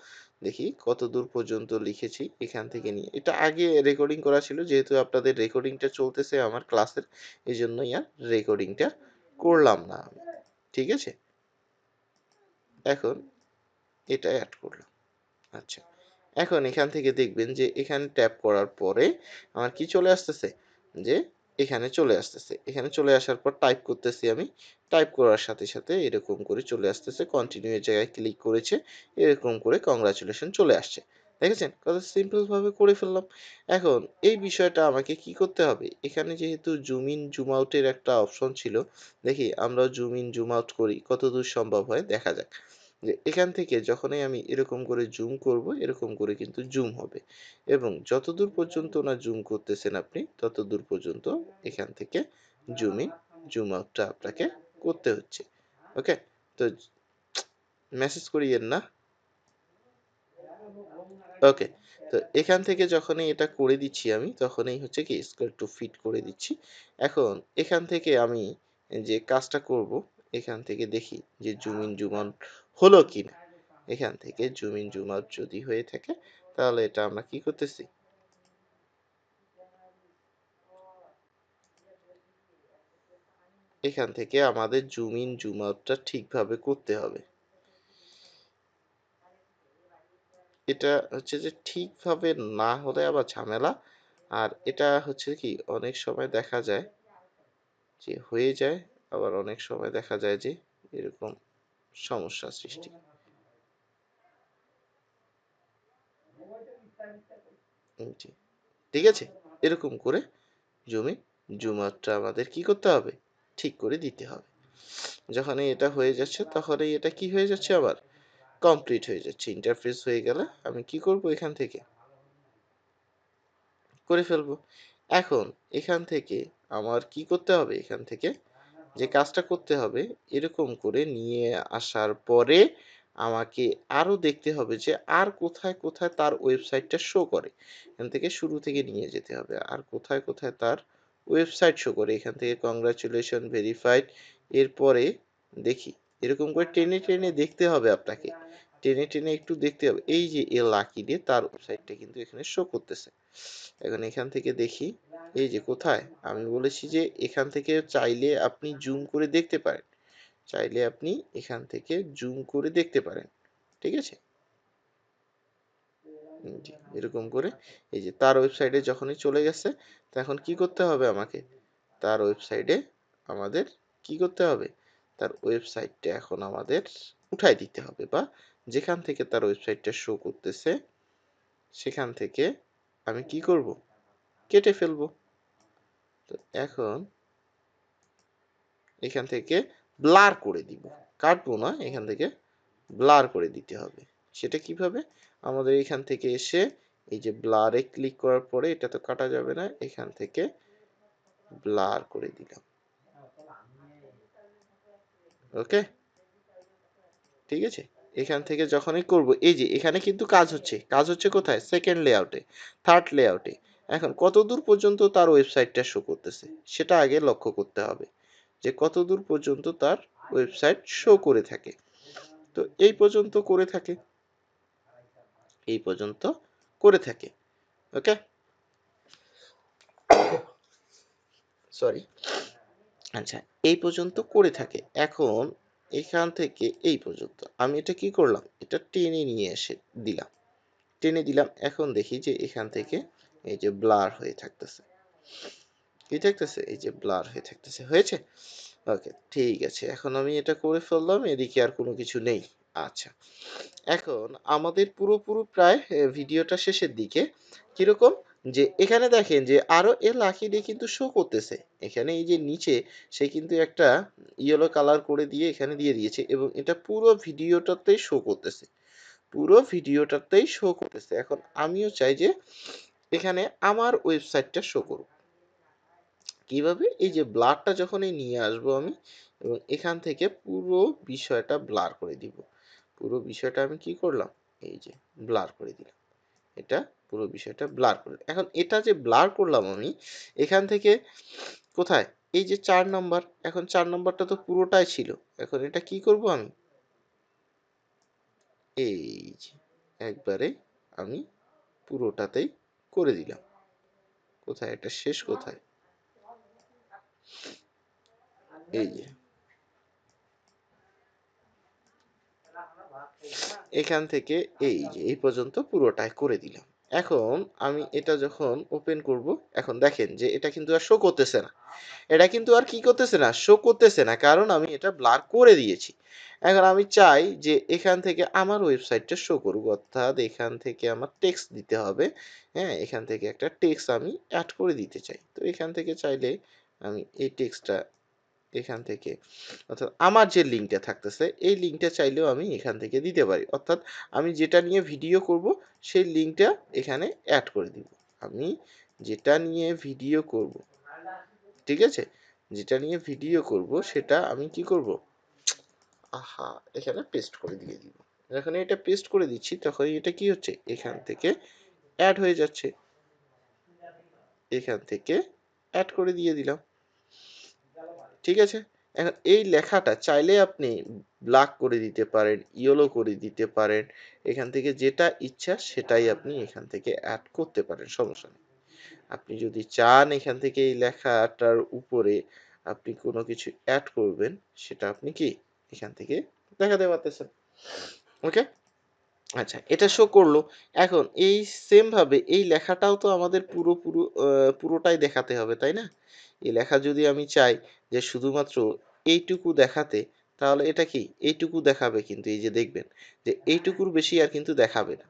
দেখি কত দূর পর্যন্ত লিখেছি, এখান থেকে নিয়ে, এটা আগে রেকর্ডিং করা ছিল, যেহেতু আপনাদের রেকর্ডিংটা চলতেছে আমার ক্লাসের, এই জন্যই আর রেকর্ডিংটা করলাম না আমি, ঠিক আছে, এখন এটা অ্যাড করলাম, আচ্ছা, এখন এখান থেকে দেখবেন যে এখানে ট্যাপ করার পরে আমার কি চলে আসতেছে, যে এখানে চলে আসতেছে, এখানে চলে আসার পর টাইপ করতেছি আমি, টাইপ করার সাথে সাথে এরকম করে চলে আসতেছে, কন্টিনিউ এর জায়গায় ক্লিক করেছে, এরকম করে কংগ্রাচুলেশন চলে আসছে, দেখেছেন কত সিম্পল ভাবে করে ফেললাম। এখন এই বিষয়টা আমাকে কি করতে হবে, এখানে যেহেতু জুম ইন জুম আউটের একটা অপশন ছিল, দেখি আমরা জুম ইন জুম আউট করি কতদূর সম্ভব হয় দেখা যাক, যে এখান থেকে যখনই আমি এরকম করে জুম করব এরকম করে কিন্তু জুম হবে, এবং যতদূর পর্যন্ত না জুম করতেছেন আপনি ততদূর পর্যন্ত এখান থেকে জুম ইন জুম আউটটা আপনাকে করতে হচ্ছে, ওকে, তো মেসেজ করিয়েন না, ওকে, তো এখান থেকে যখনই এটা করে দিচ্ছি আমি তখনই হচ্ছে কি স্কোয়ার টু ফিট করে দিচ্ছি, এখন এখান থেকে আমি যে কাজটা করব, এখান থেকে দেখি যে জুম ইন জুম আউট হলো কিনা, এখান থেকে জুম ইন জুম আউট যদি হয়ে থাকে তাহলে এটা আমরা কি করতেছি, এখান থেকে আমাদের জুম ইন জুম আউটটা ঠিকভাবে করতে হবে। এটা হচ্ছে যে ঠিকভাবে না হলে আবার ঝামেলা। আর এটা হচ্ছে কি অনেক সময় দেখা যায় যে হয়ে যায়, আবার অনেক সময় দেখা যায় যে এরকম সমস্যা সৃষ্টি। জি, ঠিক আছে, এরকম করে জমি জুম আউটটা আমাদের কি করতে হবে, ঠিক করে দিতে হবে। যখনই এটা হয়ে যাচ্ছে তখনই এটা কি হয়ে যাচ্ছে, আবার কমপ্লিট হয়ে যাচ্ছে। ইন্টারফেস হয়ে গেলে আমি কি করব, এখান থেকে করে ফেলবো। এখন এখান থেকে আমার কি করতে হবে, এখান থেকে যে কাজটা করতে হবে, এরকম করে নিয়ে আসার পরে আমাকে আরো দেখতে হবে যে আর কোথায় কোথায় তার ওয়েবসাইটটা শো করে। এখান থেকে শুরু থেকে নিয়ে যেতে হবে আর কোথায় কোথায় তার ওয়েবসাইট শো করে। এখান থেকে কংগ্রাচুলেশন ভেরিফাইড, এরপরে দেখি এরকম করে টেনে টেনে দেখতে হবে আপনাকে, টেনে টেনে একটু দেখতে হবে। এই যে এ লাকি ডে, তার ওয়েবসাইটটা কিন্তু এখানে শো করতেছে। এখন এখান থেকে দেখি, এই যে কোথায় আমি বলেছি যে এখান থেকে চাইলে আপনি জুম করে দেখতে পারেন, চাইলে আপনি এখান থেকে জুম করে দেখতে পারেন, ঠিক আছে। জি, এরকম করে এই যে তার ওয়েবসাইটে যখনই চলে গেছে, তখন কি করতে হবে আমাকে, তার ওয়েবসাইটে আমাদের কি করতে হবে, তার ওয়েবসাইটটা এখন আমাদের উঠাই দিতে হবে, বা যেখান থেকে তার ওয়েবসাইটটা শো করতেছে সেখান থেকে আমি কি করব, কেটে ফেলবো। তো এখন এখান থেকে ব্লার করে দিব, কাটবো না, এখান থেকে ব্লার করে দিতে হবে। সেটা কিভাবে, আমাদের এখান থেকে এসে এই যে ব্লারে ক্লিক করার পরে, এটা তো কাটা যাবে না, এখান থেকে ব্লার করে দিলাম। ওকে, ঠিক আছে। এখান থেকে যখনই করব, এই যে এখানে কিন্তু কাজ হচ্ছে, কাজ হচ্ছে কোথায়, সেকেন্ড লেআউটে, থার্ড লেআউটে। এখন কত দূর পর্যন্ত তার ওয়েবসাইটটা শো করতেছে সেটা আগে লক্ষ্য করতে হবে, যে কত দূর পর্যন্ত তার ওয়েবসাইট শো করে থাকে। তো এই পর্যন্ত করে থাকে, এই পর্যন্ত করে থাকে। ওকে, সরি, আচ্ছা, এই পর্যন্ত করে থাকে। এখন এখান থেকে এই পর্যন্ত আমি এটা কি করলাম, এটা টেনে নিয়ে এসে দিলাম, টেনে দিলাম। এখন দেখি যে এখান থেকে এই যে ব্লার হয়ে থাকতেছে, কি থাকতেছে, এই যে ব্লার হয়ে থাকতেছে, হয়েছে। ওকে, ঠিক আছে, এখন আমি এটা করে ফেললাম, এদিকে আর কোনো কিছু নেই। আচ্ছা, এখন আমাদের পুরোপুরি প্রায় ভিডিওটা শেষের দিকে। কিরকম, যে এখানে দেখেন যে আরো এর লাকি ডে কিন্তু শো করতেছে। এখানে এই যে নিচে সে কিন্তু একটা ইয়েলো কালার করে দিয়ে এখানে দিয়ে দিয়েছে, এবং এটা পুরো ভিডিওটাতেই শো করতেছে, পুরো ভিডিওটাতেই শো করতেছে। এখন আমিও চাই যে এখানে আমার ওয়েবসাইটটা শো করুক। কিভাবে, এই যে ব্লারটা যখনই নিয়ে আসবো আমি, এবং এখান থেকে পুরো বিষয়টা ব্লার করে দিব। পুরো বিষয়টা আমি কি করলাম, এই যে ব্লার করে দিলাম, এটা পুরো বিষয়টা ব্লার করে। এখন এটা যে ব্লার করলাম আমি, এখান থেকে কোথায়, এই যে 4 নাম্বার, এখন 4 নাম্বারটা তো পুরোটাই ছিল। এখন এটা কি করব আমি, এই যে একবারে আমি পুরোটাতেই করে দিলাম। কোথায় এটা শেষ, কোথায়, এই যে এখান থেকে এই যে এই পর্যন্ত পুরোটাই করে দিলাম। এখন আমি এটা যখন ওপেন করব, এখন দেখেন যে এটা কিন্তু আর শো করতেছে না, এটা কিন্তু আর কি করতেছে না, শো করতেছে না, কারণ আমি এটা ব্লার করে দিয়েছি। এখন আমি চাই যে এখান থেকে আমার ওয়েবসাইটটা শো করুক, অর্থাৎ এখান থেকে আমার টেক্সট দিতে হবে। হ্যাঁ, এখান থেকে একটা টেক্সট আমি অ্যাড করে দিতে চাই। তো এখান থেকে চাইলে আমি এই টেক্সটটা এখান থেকে, অর্থাৎ আমার যে লিঙ্কটা থাকতেছে এই লিঙ্কটা চাইলেও আমি এখান থেকে দিতে পারি, অর্থাৎ আমি যেটা নিয়ে ভিডিও করব সেই লিঙ্কটা এখানে অ্যাড করে দিব। আমি যেটা নিয়ে ভিডিও করব, ঠিক আছে, যেটা নিয়ে ভিডিও করব সেটা আমি কি করব, আহা, এখানে পেস্ট করে দিয়ে দিব। যখন এটা পেস্ট করে দিচ্ছি তখন এটা কি হচ্ছে, এখান থেকে অ্যাড হয়ে যাচ্ছে, এখান থেকে অ্যাড করে দিয়ে দিলাম, ঠিক আছে। এখন এই লেখাটা চাইলে আপনি ব্ল্যাক করে দিতে পারেন, ইয়েলো করে দিতে পারেন, এখান থেকে যেটা ইচ্ছা সেটাই আপনি এখান থেকে অ্যাড করতে পারেন, সমস্যা নেই। আপনি যদি চান এখান থেকে এই লেখাটার উপরে আপনি কোনো কিছু অ্যাড করবেন সেটা আপনি কি এখান থেকে দেখাতে পারতেছেন। ওকে, আচ্ছা এটা শো করলো। এখন এই সেম ভাবে এই লেখাটাও তো আমাদের পুরোটাই দেখাতে হবে, তাই না? এই লেখা যদি আমি চাই যে শুধুমাত্র এইটুকু দেখাতে, তাহলে এটা কি এইটুকু দেখাবে, কিন্তু এই যে দেখবেন যে এইটুকুর বেশি আর কিন্তু দেখাবে না।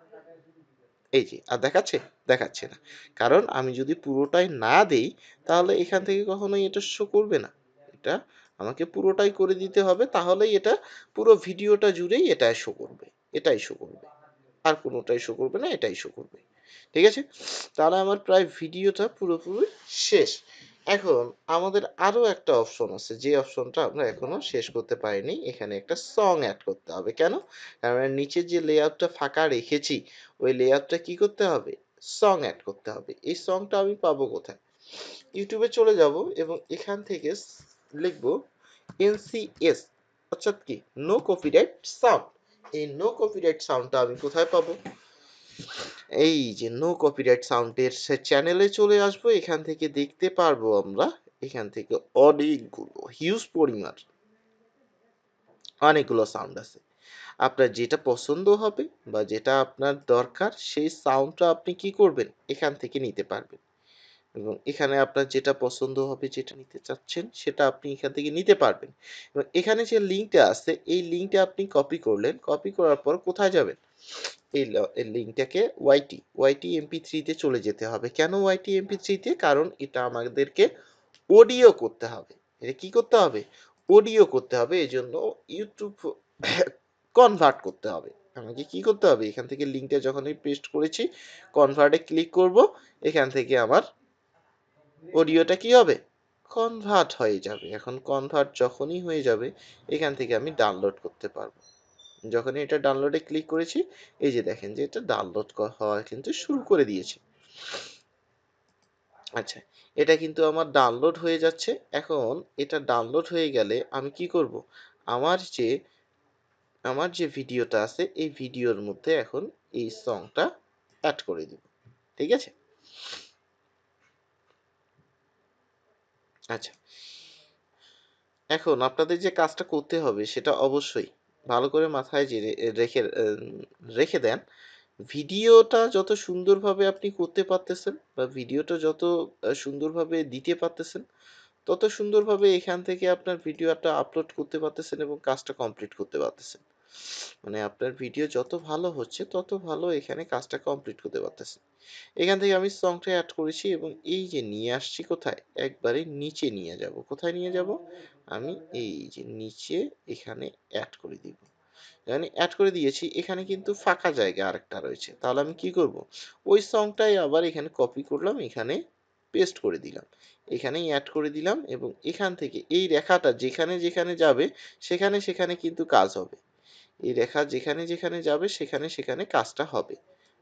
এই যে আর দেখাচ্ছে, দেখাচ্ছে না, কারণ আমি যদি পুরোটাই না দেই তাহলে এখান থেকে কখনোই এটা শো করবে না। এটা আমাকে পুরোটাই করে দিতে হবে, তাহলেই এটা পুরো ভিডিওটা জুড়েই এটা শো করবে, এটাই শো করবে, আর কোনোটাই শো করবে না, এটাই শো করবে। ঠিক আছে, তাহলে আমার প্রায় ভিডিওটা পুরোপুরি শেষ। এখন আমাদের আরো একটা অপশন আছে, যে অপশনটা আমরা এখনো শেষ করতে পারিনি। এখানে একটা সং অ্যাড করতে হবে। কেন? কারণ নিচে যে লেআউটটা ফাঁকা রেখেছি ওই লেআউটটা কি করতে হবে, সং অ্যাড করতে হবে। এই সংটা আমি পাবো কোথায়? ইউটিউবে চলে যাব এবং এখান থেকে লিখবো NCS, অর্থাৎ কি নো কপিরাইট সাউন্ড। এই নো কপিরাইট সাউন্ডটা আমি কোথায় পাবো? এই যে নো কপিরাইট সাউন্ডের চ্যানেলে চলে আসবো। এখান থেকে দেখতে পারবো আমরা, এখান থেকে হিউজ পরিমাণ অনেকগুলো সাউন্ড আছে। আপনার যেটা পছন্দ হবে বা যেটা আপনার দরকার সেই সাউন্ডটা আপনি কি করবেন, এখান থেকে নিতে পারবেন। এবং এখানে আপনার যেটা পছন্দ হবে, যেটা নিতে চাচ্ছেন সেটা আপনি এখান থেকে নিতে পারবেন। এবং এখানে যে লিঙ্কটা আছে এই লিঙ্কটা আপনি কপি করলেন, কপি করার পর কোথায় যাবেন, এই লিঙ্কটাকে ওয়াইটি MP3 তে চলে যেতে হবে। কেন ওয়াইটি MP3 তে? কারণ এটা আমাদেরকে অডিও করতে হবে। এটা কি করতে হবে, অডিও করতে হবে। এই জন্য ইউটিউব কনভার্ট করতে হবে। আমাকে কি করতে হবে, এখান থেকে লিঙ্কটা যখনই পেস্ট করেছি কনভার্টে ক্লিক করব, এখান থেকে আমার অডিওটা কি হবে, কনভার্ট হয়ে যাবে। এখন কনভার্ট যখনই হয়ে যাবে এখান থেকে আমি ডাউনলোড করতে পারবো। যখনই এটা ডাউনলোডে ক্লিক করেছি এই যে দেখেন যে এটা ডাউনলোড হওয়া কিন্তু শুরু করে দিয়েছে। আচ্ছা, এটা কিন্তু আমার ডাউনলোড হয়ে যাচ্ছে। এখন এটা ডাউনলোড হয়ে গেলে আমি কি করব, আমার যে ভিডিওটা আছে এই ভিডিওর মধ্যে এখন এই সংটা অ্যাড করে দিব। ঠিক আছে, আচ্ছা এখন আপনাদের যে কাজটা করতে হবে সেটা অবশ্যই ভালো করে মাথায় রেখে রেখে দেন। ভিডিওটা যত সুন্দরভাবে আপনি করতে পারতেছেন বা ভিডিওটা যত সুন্দরভাবে দিতে পারতেছেন, তত সুন্দরভাবে এখান থেকে আপনার ভিডিওটা আপলোড করতে পারতেছেন এবং কাজটা কমপ্লিট করতে পারতেছেন। মানে আপনার ভিডিও যত ভালো হচ্ছে তত ভালো এখানে কাজটা কমপ্লিট করতে পারতেছেন। এখান থেকে আমি সংটা অ্যাড করেছি এবং এই যে নিয়ে আসছি কোথায়, একবারে নিচে নিয়ে যাব। কোথায় নিয়ে যাব, আমি এই যে নিচে এখানে অ্যাড করে দিব। এখানে অ্যাড করে দিয়েছি, এখানে কিন্তু ফাঁকা জায়গা আরেকটা রয়েছে। তাহলে আমি কি করব, ওই সংটাই আবার এখানে কপি করলাম, এখানে পেস্ট করে দিলাম, এখানেই অ্যাড করে দিলাম এবং এখান থেকে এই রেখাটা যেখানে যেখানে যাবে সেখানে সেখানে কিন্তু কাজ হবে। এই রেখা যেখানে যেখানে যাবে সেখানে সেখানে কাজটা হবে।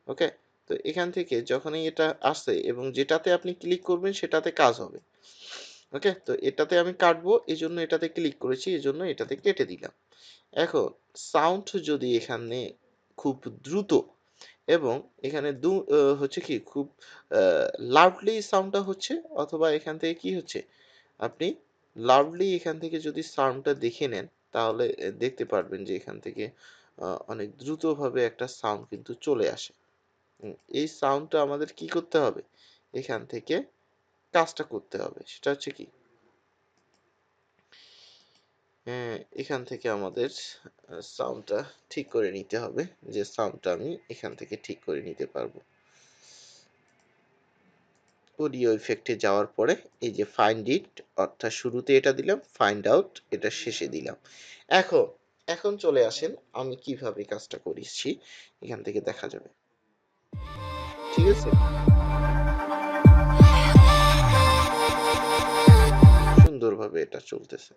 ওকে, তো এখান থেকে যখনই এটা আসে এবং যেটাতে আপনি ক্লিক করবেন সেটাতে কাজ হবে। ওকে, তো এটাতে আমি কাটবো এই জন্য এটাতে ক্লিক করেছি, এই জন্য এটাতে কেটে দিলাম। এখন সাউন্ড যদি এখানে খুব দ্রুত এবং এখানে হচ্ছে কি খুব লাউডলি সাউন্ডটা হচ্ছে, অথবা এখান থেকে কি হচ্ছে, আপনি লাউডলি এখান থেকে যদি সাউন্ডটা দেখে নেন তাহলে দেখতে পারবেন যে এখান থেকে অনেক দ্রুতভাবে একটা সাউন্ড কিন্তু চলে আসে। এই সাউন্ডটা আমাদের কি করতে হবে, এখান থেকে কাজটা করতে হবে। সেটা হচ্ছে কি, এখান থেকে আমাদের সাউন্ডটা ঠিক করে নিতে হবে, যে সাউন্ডটা আমি এখান থেকে ঠিক করে নিতে পারবো। অডিও ইফেক্টে যাওয়ার পরে এই যে ফাইন্ড ইট, অর্থাৎ শুরুতে এটা দিলাম, ফাইন্ড আউট এটা শেষে দিলাম। এখন এখন চলে আসেন আমি কিভাবে কাজটা করেছি, এখান থেকে দেখা যাবে। ঠিক আছে, সুন্দরভাবে এটা চলতেছে।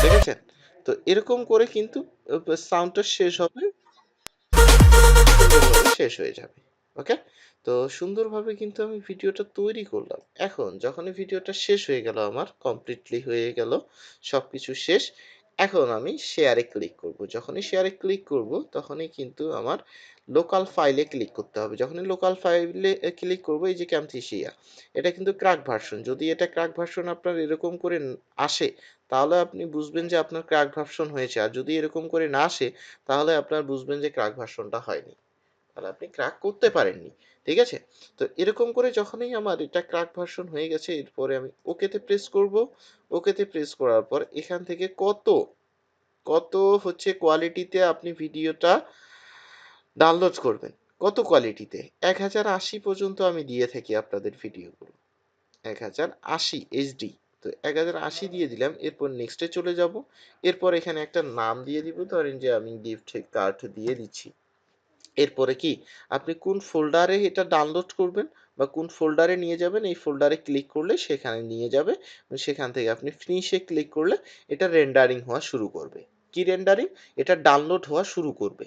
দেখেছেন, তো এরকম করে কিন্তু সাউন্ডটা শেষ হবে, সুন্দরভাবে শেষ হয়ে যাবে। ওকে, তো সুন্দরভাবে কিন্তু আমি ভিডিওটা তৈরি করলাম। এখন যখনই ভিডিওটা শেষ হয়ে গেল, আমার কমপ্লিটলি হয়ে গেল, সবকিছু শেষ। এখন আমি শেয়ারে ক্লিক করব। যখনই শেয়ারে ক্লিক করব তখনই কিন্তু আমার লোকাল ফাইলে ক্লিক করতে হবে। যখনই লোকাল ফাইলে ক্লিক করব, এই যে ক্যামথেসিয়া, এটা কিন্তু ক্র্যাক ভার্সন। যদি এটা ক্র্যাক ভার্সন আপনার এরকম করে আসে, তাহলে আপনি বুঝবেন যে আপনার ক্র্যাক ভার্সন হয়েছে। আর যদি এরকম করে না আসে, তাহলে আপনার বুঝবেন যে ক্র্যাক ভার্সনটা হয়নি, তাহলে আপনি ক্র্যাক করতে পারেননি। ঠিক আছে? তো এরকম করে যখনই আমার এটা ক্র্যাক ভার্সন হয়ে গেছে, এরপরে আমি ওকেতে প্রেস করব। ওকেতে প্রেস করার পর এখান থেকে কত কত হচ্ছে কোয়ালিটিতে আপনি ভিডিওটা ডাউনলোড করবেন, কত কোয়ালিটিতে, 1080 পর্যন্ত আমি দিয়ে থাকি আপনাদের ভিডিওগুলো, 1080 এইচডি। তো 1080 দিয়ে দিলাম। এরপর নেক্সটে চলে যাব। এরপর এখানে একটা নাম দিয়ে দিব, ধরেন যে আমি গিফট কার্ড দিয়ে দিচ্ছি। এরপরে কি আপনি কোন ফোল্ডারে এটা ডাউনলোড করবেন বা কোন ফোল্ডারে নিয়ে যাবেন, এই ফোল্ডারে ক্লিক করলে সেখানে নিয়ে যাবে। সেখান থেকে আপনি ফিনিশে ক্লিক করলে এটা রেন্ডারিং হওয়া শুরু করবে। কি রেন্ডারিং? এটা ডাউনলোড হওয়া শুরু করবে।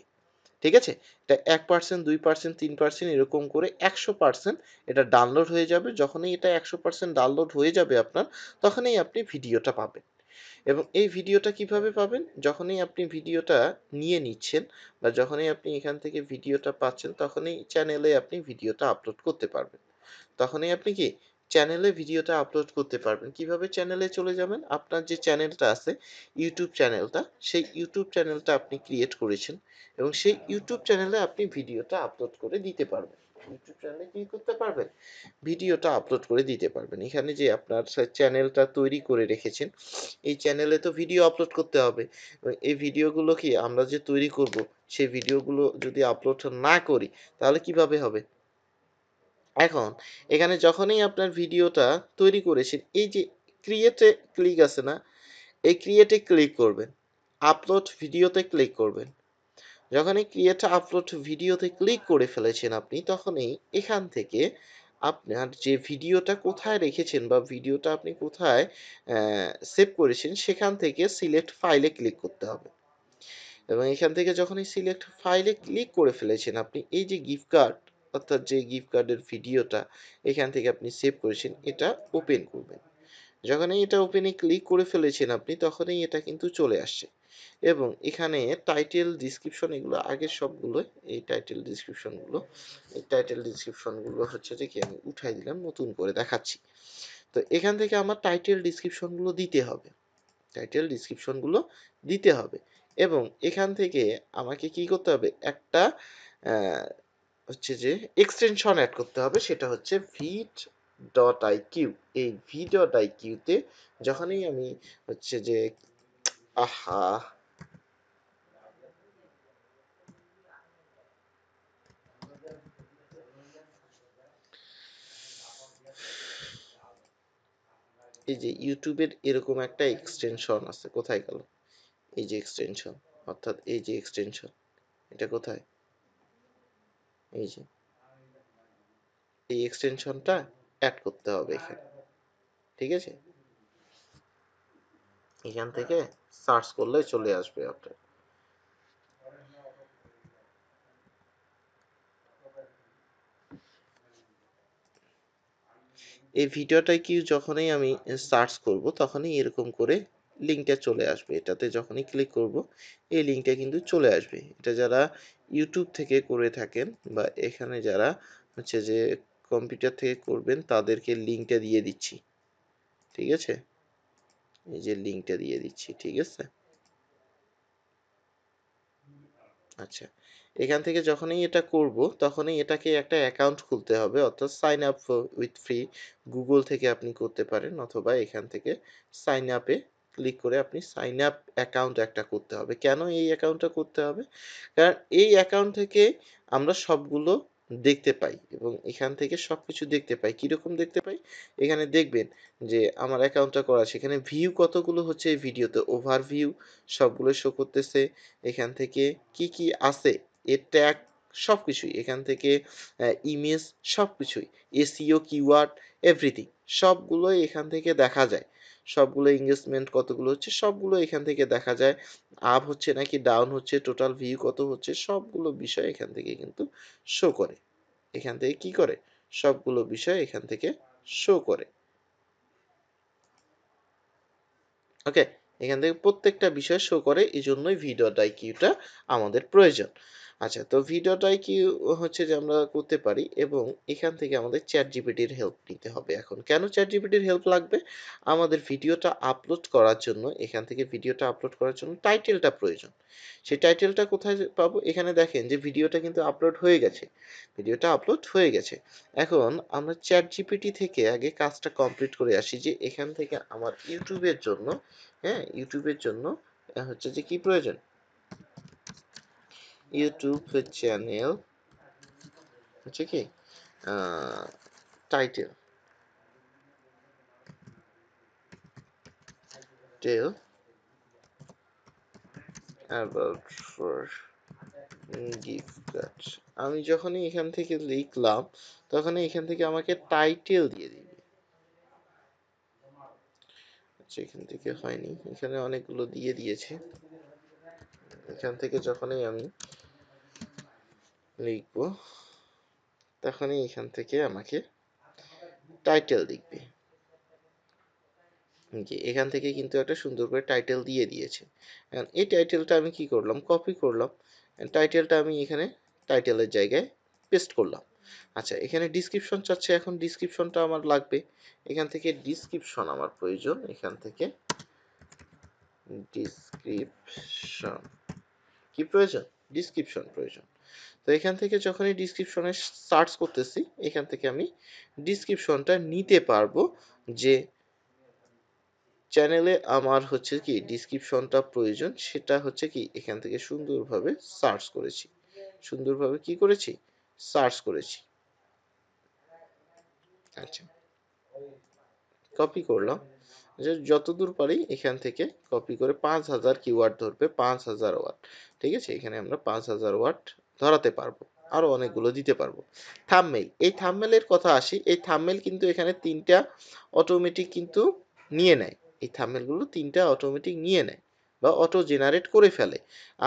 ঠিক আছে? এটা 1%, 2%, 3% এরকম করে 100% এটা ডাউনলোড হয়ে যাবে। যখনই এটা 100% ডাউনলোড হয়ে যাবে আপনার, তখনই আপনি ভিডিওটা পাবেন। এবং এই ভিডিওটা কিভাবে পাবেন? যখনই আপনি ভিডিওটা নিয়ে নিচ্ছেন বা যখনই আপনি এখান থেকে ভিডিওটা পাচ্ছেন, তখনই চ্যানেলে আপনি ভিডিওটা আপলোড করতে পারবেন। তখনই আপনি কি চ্যানেলে ভিডিওটা আপলোড করতে পারবেন। কিভাবে চ্যানেলে চলে যাবেন? আপনার যে চ্যানেলটা আছে, ইউটিউব চ্যানেলটা, সেই ইউটিউব চ্যানেলটা আপনি ক্রিয়েট করেছেন এবং সেই ইউটিউব চ্যানেলে আপনি ভিডিওটা আপলোড করে দিতে পারবেন। ইউটিউব চ্যানেলে কি করতে পারবেন? ভিডিওটা আপলোড করে দিতে পারবেন। এখানে যে আপনার চ্যানেলটা তৈরি করে রেখেছেন, এই চ্যানেলে তো ভিডিও আপলোড করতে হবে। এই ভিডিওগুলো কি আমরা যে তৈরি করব, সেই ভিডিওগুলো যদি আপলোড না করি, তাহলে কিভাবে হবে? এখন এখানে যখনই আপনার ভিডিওটা তৈরি করেছেন, এই যে ক্রিয়েটে ক্লিক আছে না? এই ক্রিয়েটে ক্লিক করবেন। আপলোড ভিডিওতে ক্লিক করবেন। যখনই ক্রিয়েট আপলোড ভিডিওতে ক্লিক করে ফেলেছেন আপনি, তখনই এখান থেকে আপনার যে ভিডিওটা কোথায় রেখেছেন বা ভিডিওটা আপনি কোথায় সেভ করেছেন, সেখান থেকে সিলেক্ট ফাইলে ক্লিক করতে হবে। এবং এখান থেকে যখন এই সিলেক্ট ফাইলে ক্লিক করে ফেলেছেন আপনি, এই যে গিফট কার্ড, অর্থাৎ যে গিফট কার্ডের ভিডিওটা এখান থেকে আপনি সেভ করেছেন, এটা ওপেন করবেন। যখনই এটা ওপেনে ক্লিক করে ফেলেছেন আপনি, তখনই এটা কিন্তু চলে আসছে। এবং এখানে টাইটেল ডিসক্রিপশন এগুলো আগের সবগুলো, এই টাইটেল ডিসক্রিপশনগুলো, এই টাইটেল ডিসক্রিপশনগুলো হচ্ছে যে কি আমি উঠাই দিলাম, নতুন করে দেখাচ্ছি। তো এখান থেকে আমার টাইটেল ডিসক্রিপশনগুলো দিতে হবে, টাইটেল ডিসক্রিপশনগুলো দিতে হবে। এবং এখান থেকে আমাকে কি করতে হবে? একটা হচ্ছে যে এক্সটেনশন অ্যাড করতে হবে, সেটা হচ্ছে vid.iq। এই v.iq-তে যখনই আমি হচ্ছে যে আহা এই যে ইউটিউবের এরকম একটা এক্সটেনশন আছে, কোথায় গেল? এই যে এক্সটেনশন, অর্থাৎ এই যে এক্সটেনশন, এটা কোথায়? এই যে এই এক্সটেনশনটা অ্যাড করতে হবে এখানে। ঠিক আছে? এখান থেকে সার্চ করলে চলে আসবে আপনার। এই ভিডিওটাই কি যখনই আমি সার্চ করব, তখনই এরকম করে লিঙ্কটা চলে আসবে। এটাতে যখনই ক্লিক করব, এই লিঙ্কটা কিন্তু চলে আসবে। এটা যারা ইউটিউব থেকে করে থাকেন বা এখানে যারা হচ্ছে যে কম্পিউটার থেকে করবেন, তাদেরকে লিঙ্কটা দিয়ে দিচ্ছি। ঠিক আছে? এই যে লিঙ্কটা দিয়ে দিচ্ছি। ঠিক আছে? আচ্ছা, এখান থেকে যখনই এটা করব, তখনই এটাকে একটা অ্যাকাউন্ট খুলতে হবে, অর্থাৎ sign up with free. Google থেকে আপনি করতে পারেন, অথবা এখান থেকে সাইন আপে ক্লিক করে আপনি সাইন আপ অ্যাকাউন্ট একটা করতে হবে। কেন এই অ্যাকাউন্টটা করতে হবে? কারণ এই অ্যাকাউন্ট থেকে আমরা সবগুলো দেখতে পাই এবং এখান থেকে সবকিছু দেখতে পাই। কিরকম দেখতে পাই? এখানে দেখবেন যে আমার অ্যাকাউন্টটা করা আছে, এখানে ভিউ কতগুলো হচ্ছে এই ভিডিওতে, ওভারভিউ সবগুলো শো করতেছে। এখান থেকে কি কি আছে, এর ট্যাগ সবকিছুই এখান থেকে, ইমেজ সবকিছুই, এসইও কিওয়ার্ড এভরিথিং সবগুলোই এখান থেকে দেখা যায়। সবগুলো এঙ্গেজমেন্ট কতগুলো হচ্ছে সবগুলো এখান থেকে দেখা যায়। আপ হচ্ছে নাকি ডাউন হচ্ছে, টোটাল ভিউ কত হচ্ছে, সবগুলো বিষয় এখান থেকে কিন্তু শো করে। এখান থেকে কি করে, সবগুলো বিষয় এখান থেকে শো করে। ওকে, এখান থেকে প্রত্যেকটা বিষয় শো করে, এই জন্যই ভিডিও.আইকিউটা আমাদের প্রয়োজন। আচ্ছা, তো ভিডিও.আইকিউ হচ্ছে যে আমরা করতে পারি, এবং এখান থেকে আমাদের চ্যাট জিপিটির হেল্প নিতে হবে। এখন কেন চ্যাট জিপিটির হেল্প লাগবে? আমাদের ভিডিওটা আপলোড করার জন্য, এখান থেকে ভিডিওটা আপলোড করার জন্য টাইটেলটা প্রয়োজন। সেই টাইটেলটা কোথায় পাবো? এখানে দেখেন যে ভিডিওটা কিন্তু আপলোড হয়ে গেছে, ভিডিওটা আপলোড হয়ে গেছে। এখন আমরা চ্যাট জিপিটি থেকে আগে কাজটা কমপ্লিট করে আসি, যে এখান থেকে আমার ইউটিউবের জন্য, হ্যাঁ, ইউটিউবের জন্য হচ্ছে যে কি প্রয়োজন, ইউটিউব চ্যানেল হচ্ছে কি title, tell about for gift card. আমি যখনই এখান থেকে লিখলাম, তখনই এখান থেকে আমাকে টাইটেল দিয়ে দিবে। আচ্ছা, এখান থেকে হয়নি, এখানে অনেকগুলো দিয়ে দিয়েছে। এখান থেকে যখনই আমি লিখবো, তখনই এখান থেকে আমাকে টাইটেল দিবে। এখান থেকে কিন্তু একটা সুন্দর করে টাইটেল দিয়ে দিয়েছে। এই টাইটেলটা আমি কি করলাম, কপি করলাম, টাইটেলটা আমি এখানে টাইটেলের জায়গায় পেস্ট করলাম। আচ্ছা, এখানে ডিসক্রিপশন চাচ্ছে, এখন ডিসক্রিপশনটা আমার লাগবে, এখান থেকে ডিসক্রিপশন আমার প্রয়োজন, এখান থেকে ডিসক্রিপশন কি প্রয়োজন, ডিসক্রিপশন প্রয়োজন। তো এখান থেকে যখনই ডিসক্রিপশনে সার্চ করতেছি, এখান থেকে আমি ডিসক্রিপশনটা নিতে পারবো, যে চ্যানেলে আমার হচ্ছে কি ডিসক্রিপশনটা প্রয়োজন, সেটা হচ্ছে কি এখান থেকে সুন্দরভাবে সার্চ করেছি, সুন্দরভাবে কি করেছি, সার্চ করেছি। আচ্ছা, কপি করলাম, যে যতদূর পারি এখান থেকে কপি করে 5000 কিওয়ার্ড ধরবে, 5000 ওয়ার্ড, ঠিক আছে, এখানে আমরা 5000 ওয়ার্ড ধরাতে পারবো, আরো অনেকগুলো দিতে পারবো। থাম্বনেইল, এই থাম্বনেইলের কথা আসি, এই থাম্বনেইল কিন্তু এখানে তিনটা অটোমেটিক কিন্তু নিয়ে নেয়, এই থাম্বনেইলগুলো তিনটা অটোমেটিক নিয়ে নেয় বা অটো জেনারেট করে ফেলে।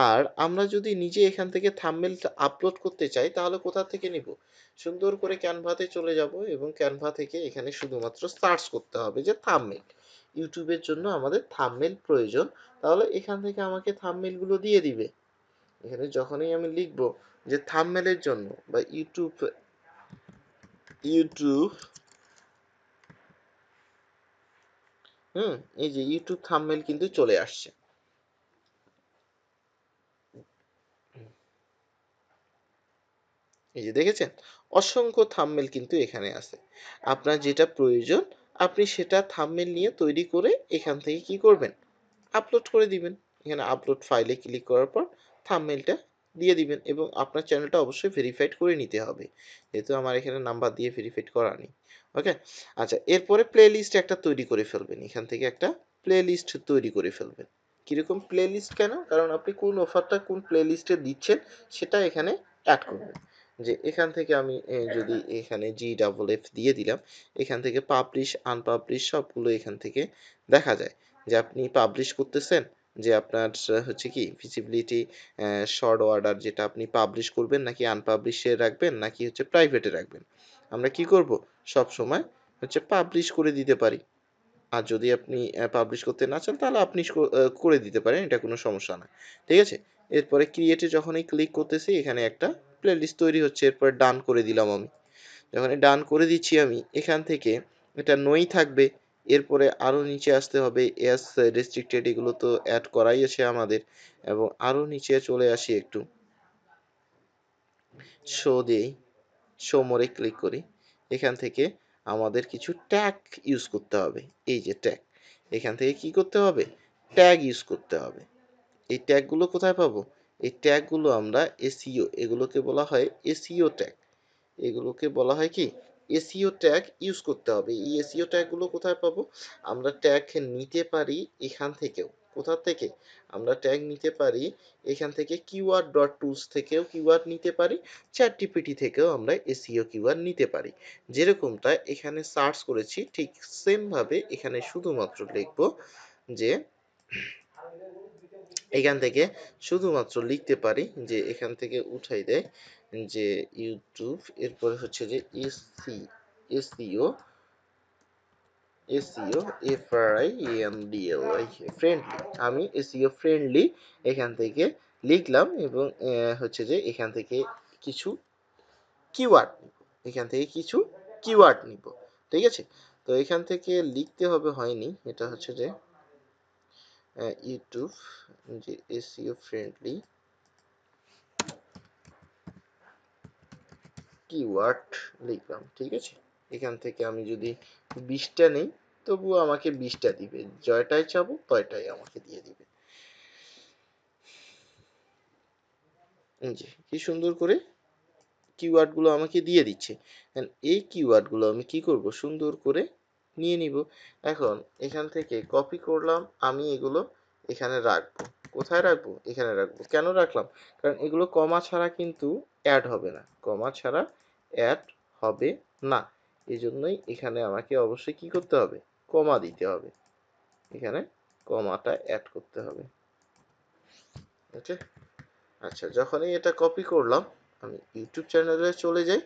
আর আমরা যদি নিজে এখান থেকে থাম্বনেইলটা আপলোড করতে চাই, তাহলে কোথা থেকে নিব, সুন্দর করে ক্যানভাতে চলে যাব, এবং ক্যানভা থেকে এখানে শুধুমাত্র সার্চ করতে হবে যে থাম্বনেইল, ইউটিউবের জন্য আমাদের থাম্বনেইল প্রয়োজন, তাহলে এখান থেকে আমাকে থাম্বনেইলগুলো দিয়ে দিবে। এখানে যখনই আমি লিখব যে থাম্বনেইলের জন্য বা ইউটিউব, ইউটিউব এই যে ইউটিউব থাম্বনেইল কিন্তু চলে আসছে। এই যে দেখেছেন, অসংখ্য থাম্বনেইল কিন্তু এখানে আছে। আপনার যেটা প্রয়োজন, আপনি সেটা থাম্বনেইল নিয়ে তৈরি করে এখান থেকে কি করবেন, আপলোড করে দিবেন। এখানে আপলোড ফাইলে ক্লিক করার পর থাম্বনেইলটা দিয়ে দিবেন, এবং আপনার চ্যানেলটা অবশ্যই ভেরিফাইড করে নিতে হবে, যেহেতু আমার এখানে নাম্বার দিয়ে ভেরিফাইড করা নেই। ওকে, আচ্ছা, এরপরে প্লে লিস্ট একটা তৈরি করে ফেলবেন, এখান থেকে একটা প্লে লিস্ট তৈরি করে ফেলবেন। কীরকম প্লে লিস্ট, কেন, কারণ আপনি কোন অফারটা কোন প্লে লিস্টে দিচ্ছেন সেটা এখানে অ্যাড করবেন। যে এখান থেকে আমি যদি এখানে GFF দিয়ে দিলাম, এখান থেকে পাবলিশ আনপাবলিশ সবগুলো এখান থেকে দেখা যায়, যে আপনি পাবলিশ করতেছেন, যে আপনার হচ্ছে কি ভিজিবিলিটি শর্ট অর্ডার, যেটা আপনি পাবলিশ করবেন নাকি আনপাবলিশে রাখবেন নাকি হচ্ছে প্রাইভেটে রাখবেন। আমরা কি করব, সব সময় হচ্ছে পাবলিশ করে দিতে পারি। আর যদি আপনি পাবলিশ করতে না চান, তাহলে আপনি করে দিতে পারেন, এটা কোনো সমস্যা না। ঠিক আছে, এরপরে ক্রিয়েটে যখনই ক্লিক করতেছি, এখানে একটা প্লেলিস্ট তৈরি হচ্ছে, এরপর ডান করে দিলাম আমি। যখন ডান করে দিচ্ছি আমি, এখান থেকে এটা নই থাকবে, এরপরে আরও নিচে আসতে হবে, এস রেস্ট্রিক্টেড, এগুলো তো অ্যাড করাই আছে আমাদের, এবং আরও নিচে চলে আসি একটু, শো দিই, শো মোরে ক্লিক করি, এখান থেকে আমাদের কিছু ট্যাগ ইউজ করতে হবে। এই যে ট্যাগ, এখান থেকে কি করতে হবে, ট্যাগ ইউজ করতে হবে। এই ট্যাগগুলো কোথায় পাবো, এই ট্যাগগুলো আমরা এসইও, এগুলোকে বলা হয় এসইও ট্যাগ, এগুলোকে বলা হয় কি এসইও ট্যাগ ইউজ করতে হবে। এই এসইও ট্যাগগুলো কোথায় পাবো, আমরা ট্যাগ নিতে পারি এখান থেকেও, কোথা থেকে, আমরা ট্যাগ নিতে পারি এখান থেকে কিওয়ার্ড ডট টুলস থেকেও কিওয়ার্ড নিতে পারি, চ্যাট জিপিটি থেকেও আমরা এসইও কিওয়ার্ড নিতে পারি। যেরকমটা এখানে সার্চ করেছি, ঠিক সেম ভাবে এখানে শুধুমাত্র লিখবো যে এখান থেকে শুধুমাত্র লিখতে পারি যে এখান থেকে উঠাই দেয় যে ইউটিউব, এরপরে হচ্ছে যে এসইও এসইও ফ্রেন্ডলি, আমি এসইও ফ্রেন্ডলি এখান থেকে লিখলাম এবং হচ্ছে যে এখান থেকে কিছু কিওয়ার্ড নিব, এখান থেকে কিছু কিওয়ার্ড নিব, ঠিক আছে। তো এখান থেকে লিখতে হবে হয়নি, এটা হচ্ছে যে ইউটিউব যে এসইও ফ্রেন্ডলি কিওয়ার্ড লিখলাম, ঠিক আছে। এখান থেকে আমি যদি 20টা নেই তবুও আমাকে 20টা দিবে, জয়টাই চাবো তয়টাই আমাকে দিয়ে দিবে। জি, কি সুন্দর করে কিওয়ার্ড গুলো আমাকে দিয়ে দিচ্ছে। এই কিওয়ার্ড গুলো আমি কি করব, সুন্দর করে নিয়ে নিব। এখন এখান থেকে কপি করলাম, আমি এগুলো এখানে রাখবো। কোথায় রাখবো? এখানে রাখবো। কেন রাখলাম? কারণ এগুলো কমা ছাড়া কিন্তু অ্যাড হবে না, কমা ছাড়া অ্যাড হবে না। এই জন্যই এখানে আমাকে অবশ্যই কি করতে হবে, কমা দিতে হবে, এখানে কমাটা অ্যাড করতে হবে। ওকে, আচ্ছা, যখনই এটা কপি করলাম আমি ইউটিউব চ্যানেলে চলে যাই,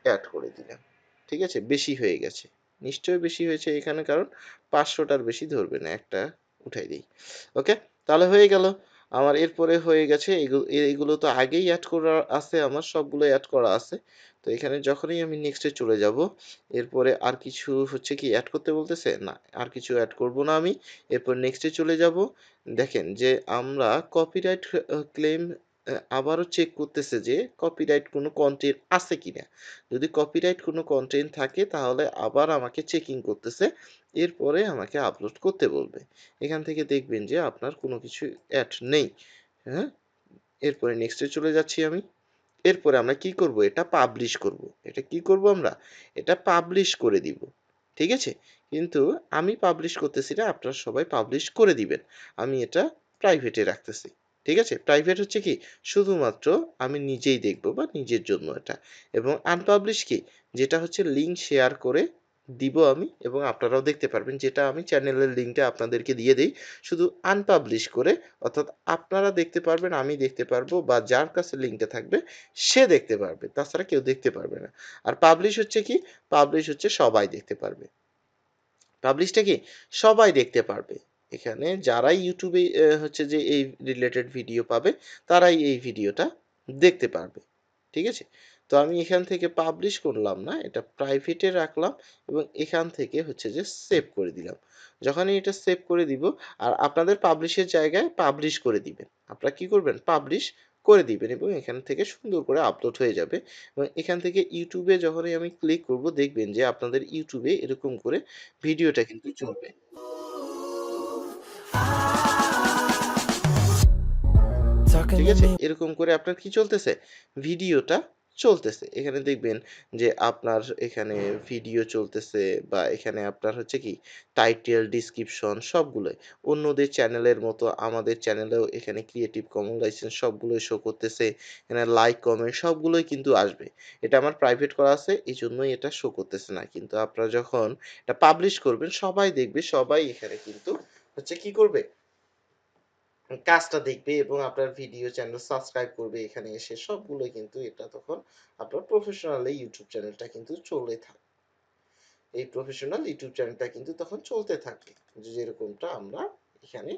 অ্যাড করে দিলাম, ঠিক আছে। বেশি হয়ে গেছে, নিশ্চয়ই বেশি হয়েছে এখানে, কারণ 500টার বেশি ধরবে না, একটা উঠাই দিই। ওকে, তাহলে হয়ে গেল আমার। এরপরে হয়ে গেছে এগুলো তো আগেই অ্যাড করা আছে, আমার সবগুলো অ্যাড করা আছে। তো এখানে যখনই আমি নেক্সটে চলে যাব, এরপরে আর কিছু হচ্ছে কি অ্যাড করতে বলতেছে না, আর কিছু অ্যাড করব না আমি। এরপর নেক্সটে চলে যাব। দেখেন যে আমরা কপিরাইট ক্লেম আবারও চেক করতেছে যে কপিরাইট কোনো কন্টেন্ট আছে কিনা। যদি কপিরাইট কোনো কন্টেন্ট থাকে তাহলে আবার আমাকে চেকিং করতেছে, এরপরে আমাকে আপলোড করতে বলবে। এখান থেকে দেখবেন যে আপনার কোনো কিছু অ্যাড নেই। হ্যাঁ, এরপরে নেক্সটে চলে যাচ্ছি আমি। এরপরে আমরা কি করব, এটা পাবলিশ করব। এটা কি করব আমরা, এটা পাবলিশ করে দিব, ঠিক আছে। কিন্তু আমি পাবলিশ করতেছি না, আপনারা সবাই পাবলিশ করে দিবেন। আমি এটা প্রাইভেটে রাখতেছি, ঠিক আছে। প্রাইভেট হচ্ছে কি, শুধুমাত্র আমি নিজেই দেখব বা নিজের জন্য এটা। এবং আনপাবলিশ কি, যেটা হচ্ছে লিঙ্ক শেয়ার করে দিব আমি, এবং আপনারাও দেখতে পারবেন, যেটা আমি চ্যানেলের লিঙ্কটা আপনাদেরকে দিয়ে দিই, শুধু আনপাবলিশ করে, অর্থাৎ আপনারা দেখতে পারবেন, আমি দেখতে পারবো, বা যার কাছে লিঙ্কটা থাকবে সে দেখতে পারবে, তাছাড়া কেউ দেখতে পারবে না। আর পাবলিশ হচ্ছে কি, পাবলিশ হচ্ছে সবাই দেখতে পারবে। পাবলিশটা কি, সবাই দেখতে পারবে। এখানে যারাই ইউটিউবে হচ্ছে যে এই রিলেটেড ভিডিও পাবে, তারাই এই ভিডিওটা দেখতে পারবে, ঠিক আছে। তো আমি এখান থেকে পাবলিশ করলাম না, এটা প্রাইভেটে রাখলাম, এবং এখান থেকে হচ্ছে যে সেভ করে দিলাম। যখনই এটা সেভ করে দিব, আর আপনাদের পাবলিশের জায়গায় পাবলিশ করে দিবেন, আপনারা কি করবেন, পাবলিশ করে দিবেন, এবং এখান থেকে সুন্দর করে আপলোড হয়ে যাবে। এবং এখান থেকে ইউটিউবে যখনই আমি ক্লিক করব, দেখবেন যে আপনাদের ইউটিউবে এরকম করে ভিডিওটা কিন্তু চলবে, ঠিক আছে। এরকম করে আপনার কি চলতেছে, ভিডিওটা চলতেছে। এখানে দেখবেন যে আপনার এখানে ভিডিও চলতেছে, বা এখানে আপনার হচ্ছে কি টাইটেল, ডিসক্রিপশন সবগুলোই অন্যদের চ্যানেলের মতো আমাদের চ্যানেলেও এখানে ক্রিয়েটিভ কমন লাইসেন্স সবগুলোই শো করতেছে। এখানে লাইক, কমেন্ট সবগুলোই কিন্তু আসবে। এটা আমার প্রাইভেট করা আছে, এই জন্যই এটা শো করতেছে না। কিন্তু আপনারা যখন এটা পাবলিশ করবেন, সবাই দেখবে, সবাই এখানে কিন্তু হচ্ছে কি করবে, কাজটা দেখবে, এবং আপনার ভিডিও চ্যানেল সাবস্ক্রাইব করবে এখানে এসে, সবগুলো কিন্তু এটা তখন আপনার প্রফেশনাল ইউটিউব চ্যানেলটা কিন্তু চলে থাকে। এই প্রফেশনাল ইউটিউব চ্যানেলটা কিন্তু তখন চলতে থাকে, যেরকমটা আমরা এখানে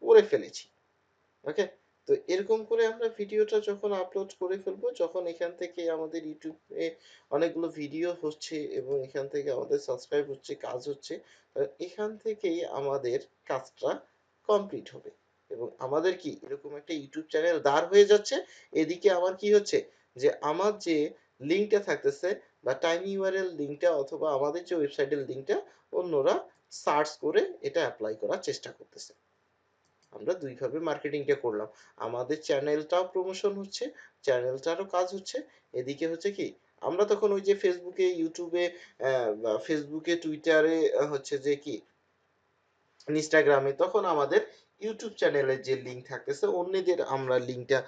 করে ফেলেছি। ওকে, তো এরকম করে আমরা ভিডিওটা যখন আপলোড করে ফেলবো, যখন এখান থেকে আমাদের ইউটিউবে অনেকগুলো ভিডিও হচ্ছে এবং এখান থেকে আমাদের সাবস্ক্রাইব হচ্ছে, কাজ হচ্ছে, এখান থেকেই আমাদের কাজটা কমপ্লিট হবে, এবং আমাদের কি এরকম একটা ইউটিউব চ্যানেল দাঁড় হয়ে যাচ্ছে। এদিকে আমার কি হচ্ছে, যে আমার যে লিঙ্কটা থাকতেছে, বা টাইনি ইউআরএল লিঙ্কটা, অথবা আমাদের যে ওয়েবসাইটের লিঙ্কটা, অন্যরা সার্চ করে এটা অ্যাপ্লাই করার চেষ্টা করতেছে। আমরা দুইভাবে মার্কেটিংটা করলাম, আমাদের চ্যানেলটাও প্রমোশন হচ্ছে, চ্যানেলটারও কাজ হচ্ছে। এদিকে হচ্ছে কি, আমরা তখন ওই যে ফেসবুকে, ইউটিউবে, ফেসবুকে, টুইটারে, হচ্ছে যে কি ইনস্টাগ্রামে, তখন আমাদের ইউটিউব চ্যানেলের যে লিঙ্ক থাকতেছে, অন্যদের আমরা লিঙ্কটা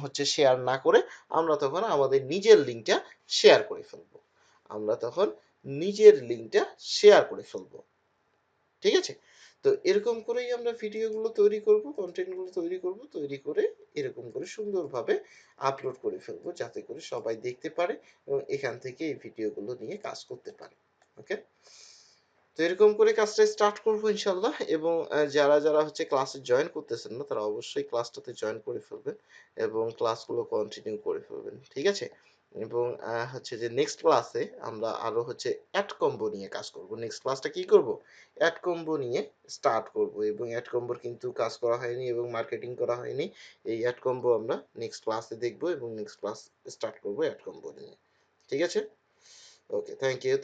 হচ্ছে শেয়ার না করে, আমরা তখন আমাদের নিজের লিঙ্কটা শেয়ার করে ফেলবো, আমরা তখন নিজের লিঙ্কটা শেয়ার করে ফেলবো, ঠিক আছে। তো এরকম করেই আমরা ভিডিওগুলো তৈরি করব, কনটেন্টগুলো তৈরি করব, তৈরি করে এরকম করে সুন্দরভাবে আপলোড করে ফেলবো যাতে করে সবাই দেখতে পারে এবং এখান থেকে এই ভিডিওগুলো নিয়ে কাজ করতে পারে। ওকে? তো এরকম করে কাজটা স্টার্ট করবো ইনশাল্লাহ এবং যারা হচ্ছে ক্লাসে জয়েন করতেছেন না তারা অবশ্যই ক্লাসটাতে জয়েন করে ফেলবেন এবং ক্লাসগুলো কন্টিনিউ করে ফেলবেন। ঠিক আছে? এবং হচ্ছে যে নেক্সট ক্লাসে আমরা আরো হচ্ছে অ্যাড কম্বো নিয়ে কাজ করব। নেক্সট ক্লাসটা কি করব? অ্যাড কম্বো নিয়ে স্টার্ট করব এবং অ্যাড কম্বোর কিন্তু কাজ করা হয়নি এবং মার্কেটিং করা হয়নি। এই অ্যাড কম্বো আমরা নেক্সট ক্লাসে দেখব এবং নেক্সট ক্লাস স্টার্ট করব অ্যাড কম্বো নিয়ে। ঠিক আছে? ওকে,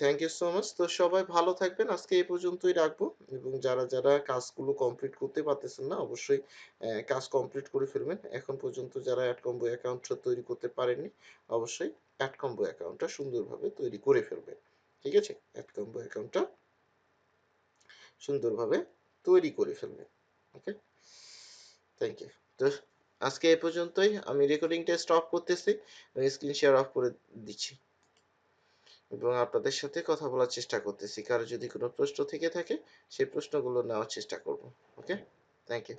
থ্যাংক ইউ সো মাচ। তো সবাই ভালো থাকবেন, আজকে এই পর্যন্তই রাখবো এবং যারা কাজগুলো কমপ্লিট করতে পারতেছেন না অবশ্যই কাজ কমপ্লিট করে ফেলবেন। এখন পর্যন্ত যারা অ্যাড কম্বো অ্যাকাউন্টটা তৈরি করতে পারেননি অবশ্যই অ্যাড কম্বো অ্যাকাউন্টটা সুন্দরভাবে তৈরি করে ফেলবেন। ঠিক আছে? অ্যাড কম্বো অ্যাকাউন্টটা সুন্দরভাবে তৈরি করে ফেলবেন। ওকে, থ্যাংক ইউ। তো আজকে এই পর্যন্তই, আমি রেকর্ডিংটা স্টপ করতেছি এবং স্ক্রিন শেয়ার অফ করে দিচ্ছি এবং আপনাদের সাথে কথা বলার চেষ্টা করতেছি। কারো যদি কোনো প্রশ্ন থেকে থাকে সেই প্রশ্নগুলো নেওয়ার চেষ্টা করব। ওকে, থ্যাংক ইউ।